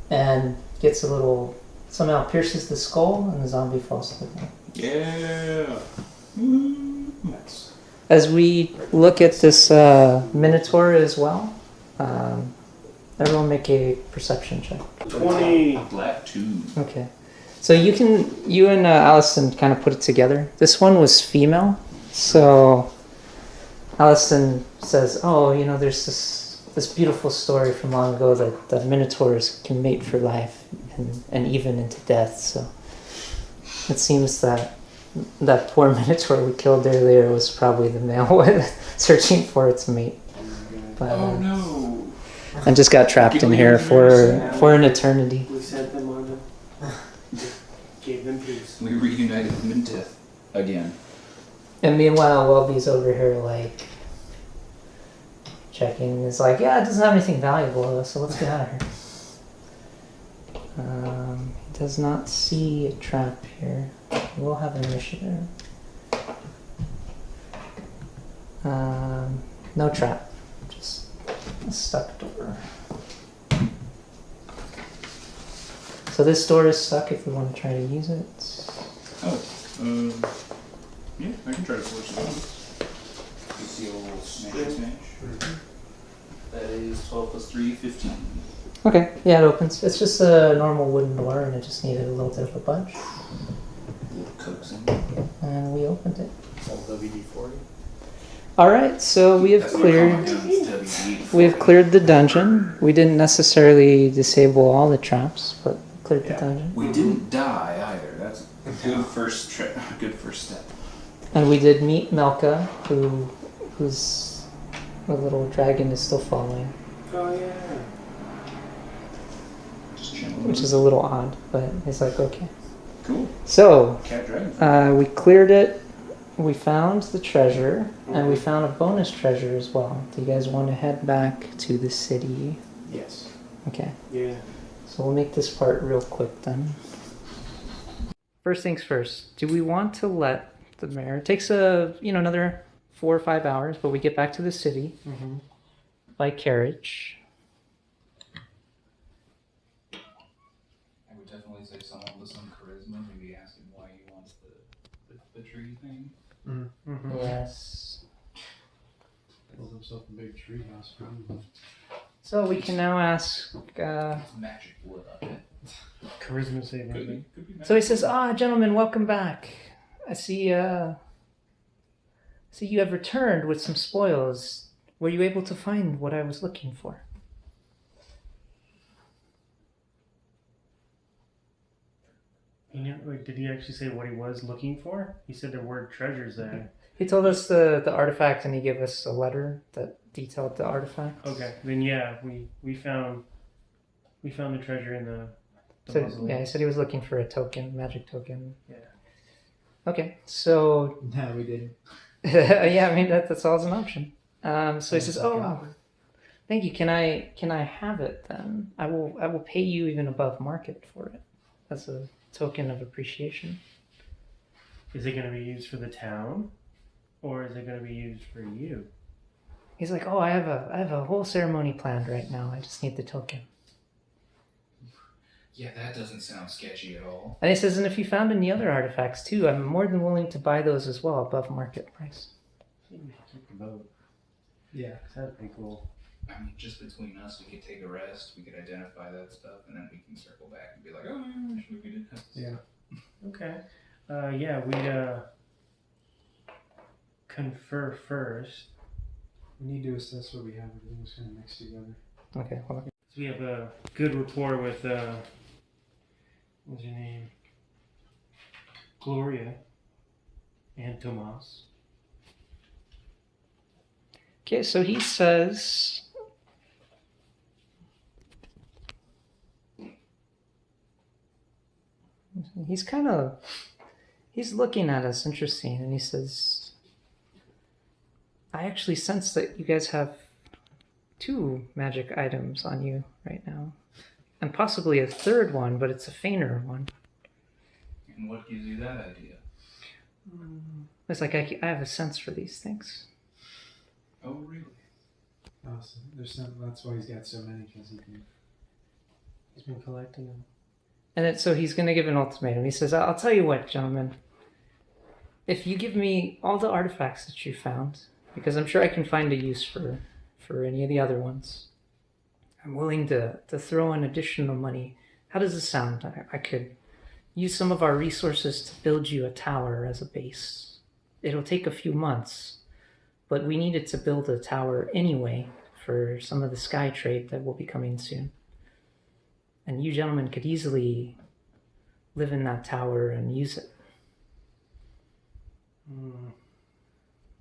And gets a little... Somehow pierces the skull and the zombie falls to the ground. Yeah. Nice. As we look at this Minotaur as well, everyone make a perception check. 20. Black 2. Okay. So you and Allison kind of put it together. This one was female, so Allison says, "Oh, you know, there's this beautiful story from long ago that the Minotaurs can mate for life and even into death." So it seems that poor Minotaur we killed earlier was probably the male one searching for its mate. But, Oh no. and just got trapped in here for an eternity. We sent them on to gave them peace. We reunited them in death again. And meanwhile, Welby's over here, like, checking. It's like, yeah, it doesn't have anything valuable, though, so let's get out of here. He does not see a trap here. We'll have an initiative. No trap. Just a stuck door. So this door is stuck if we want to try to use it. Oh, yeah, I can try to force it open. You see a little smash. That is 12 plus 3, 15. Okay, yeah, it opens. It's just a normal wooden door and it just needed a little bit of a budge. Little coaxing. And we opened it. Old WD-40. Alright, so we have That's what we cleared call it, WD. we have cleared the dungeon. We didn't necessarily disable all the traps, but cleared the dungeon. We didn't die either. That's a good first step. And we did meet Melcha, whose the little dragon is still following. Oh yeah. Just chilling. Which is a little odd, but it's like, okay. Cool. So, Cat dragon. we cleared it, we found the treasure, and we found a bonus treasure as well. Do you guys want to head back to the city? Yes. Okay. Yeah. So we'll make this part real quick then. First things first, do we want to let the mayor... It takes another 4 or 5 hours, but we get back to the city by carriage. I would definitely say someone with some charisma, maybe ask him why he wants the tree thing. Yes. Build himself a big tree house, probably. So we can now ask... It's magic wood on it. Charisma saving. Could be magic. So he says, gentlemen, welcome back. I see you have returned with some spoils. Were you able to find what I was looking for? Did he actually say what he was looking for? He said there were treasures there. He told us the artifact, and he gave us a letter that detailed the artifact. Okay, then yeah, we found the treasure in the So, mausoleum. yeah, he said he was looking for a token, magic token. Yeah. Okay, so No, we didn't. yeah, I mean that's always an option. So he says, thank you. Can I have it then? I will pay you even above market for it as a token of appreciation. Is it going to be used for the town, or is it going to be used for you? He's like, I have a whole ceremony planned right now. I just need the token. Yeah, that doesn't sound sketchy at all. And he says, and if you found any other artifacts too, I'm more than willing to buy those as well above market price. I think we should keep the boat. Yeah. That's pretty cool. I mean, just between us, we could take a rest, we could identify that stuff, and then we can circle back and be like, oh, yeah, actually, we did have this. Yeah. Okay. Yeah, we'd confer first. We need to assess what we have. Everything's kind of mixed together. Okay, hold on. So we have a good rapport with, what's your name? Gloria and Tomas. Okay, so he says, he's looking at us interesting, and he says, I actually sense that you guys have 2 magic items on you right now, and possibly a third one, but it's a fainter one. And what gives you that idea? It's like I have a sense for these things. Oh, really? Oh, so that's why he's got so many, because He's been collecting them. And so he's going to give an ultimatum. He says, I'll tell you what, gentlemen. If you give me all the artifacts that you found, because I'm sure I can find a use for any of the other ones, I'm willing to throw in additional money. How does this sound? I could use some of our resources to build you a tower as a base. It'll take a few months, but we needed to build a tower anyway for some of the sky trade that will be coming soon. And you gentlemen could easily live in that tower and use it.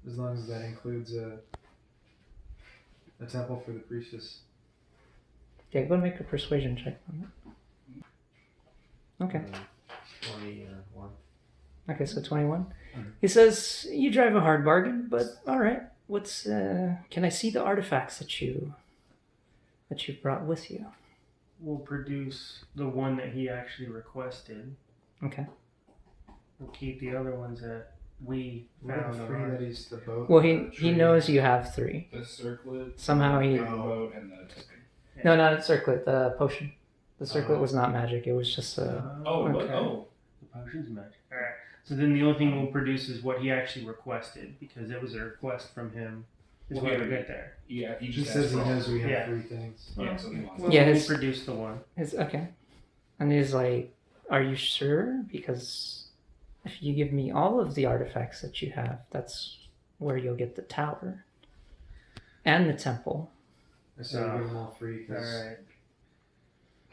as long as that includes a temple for the priestess. Yeah, go and make a persuasion check on that. Okay. 20 or 1. Okay, so 21. Mhm. He says, "You drive a hard bargain, but all right. What's can I see the artifacts that you brought with you?" We'll produce the one that he actually requested. Okay. We'll keep the other ones that we What are found the on three that ours. he's the boat? Well, the he tree? knows you have 3. The circlet. Somehow he- the boat, and the token. No, not a circlet. The potion. The circlet Oh. was not magic. It was just a. Oh, okay. oh. The potion's magic. Alright. So then the only thing we'll produce is what he actually requested, because it was a request from him. Is Well, we yeah, ever get there. Yeah, he He just says asked he for knows all. we have Yeah. 3 things. Yeah, so he wants Well, Yeah, we'll his- produce the one. It's okay. And he's like, "Are you sure? Because if you give me all of the artifacts that you have, that's where you'll get the tower and the temple. I said we give them all 3 because Alright.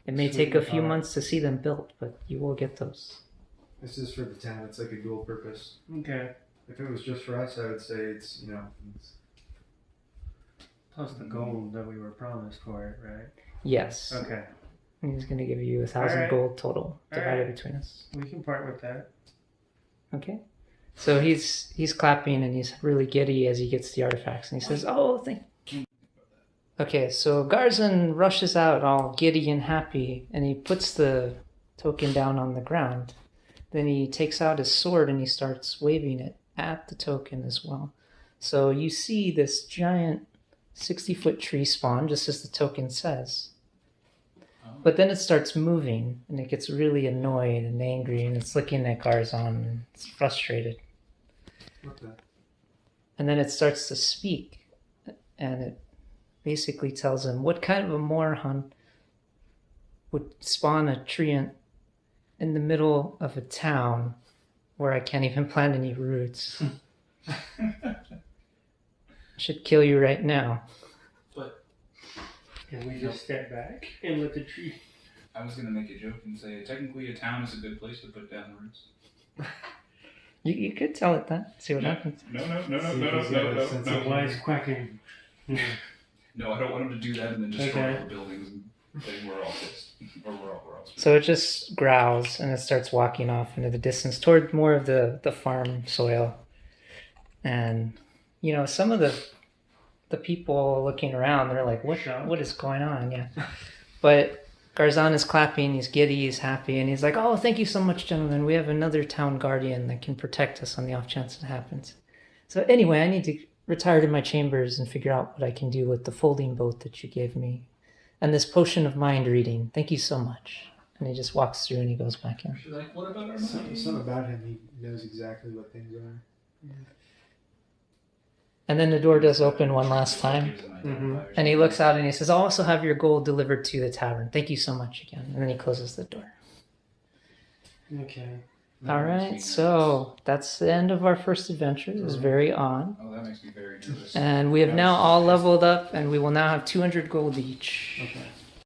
It may Sweet. take a few Alright. months to see them built, but you will get those." this is for the town. It's like a dual purpose. Okay. If it was just for us, I would say it's, you know, it's, Plus the gold that we were promised for it, right? Yes. Okay. And he's going to give you 1,000 Alright. gold total divided Alright. between us. We can part with that. Okay. So he's clapping and he's really giddy as he gets the artifacts and he says, "Oh, thank." Okay, so Garzan rushes out all giddy and happy and he puts the token down on the ground. Then he takes out his sword and he starts waving it at the token as well. So you see this giant 60-foot tree spawn, just as the token says. Oh. But then it starts moving and it gets really annoyed and angry and it's looking at Garzan and it's frustrated. what the? And then it starts to speak and it basically tells him, "What kind of a moron would spawn a treant in the middle of a town where I can't even plant any roots? I should kill you right now." Can we just step back and let the tree... I was gonna make a joke and say technically a town is a good place to put down the roots. You could tell it that. See what happens. No, See if he's got a sense of- Wise quacking. No, I don't want him to do that and then destroy Okay. all the buildings and then we're all pissed. Or we're all So it just growls and it starts walking off into the distance toward more of the farm soil. And, you know, some of the people looking around, they're like, what is going on? Yeah. But Garzan is clapping, he's giddy, he's happy, and he's like, "Oh, thank you so much, gentlemen. We have another town guardian that can protect us on the off chance it happens. So anyway, I need to retire to my chambers and figure out what I can do with the folding boat that you gave me. And this potion of mind reading. Thank you so much." And he just walks through and he goes back in. She's like, what about our Something, money? something about him, he knows exactly what things are. And then the door does open one last time. And he looks out and he says, "I'll also have your gold delivered to the tavern. Thank you so much again." And then he closes the door. Okay. All right, so that's the end of our first adventure. It was very odd. Oh, that makes me very nervous. And we have now all leveled up and we will now have 200 gold each. Okay.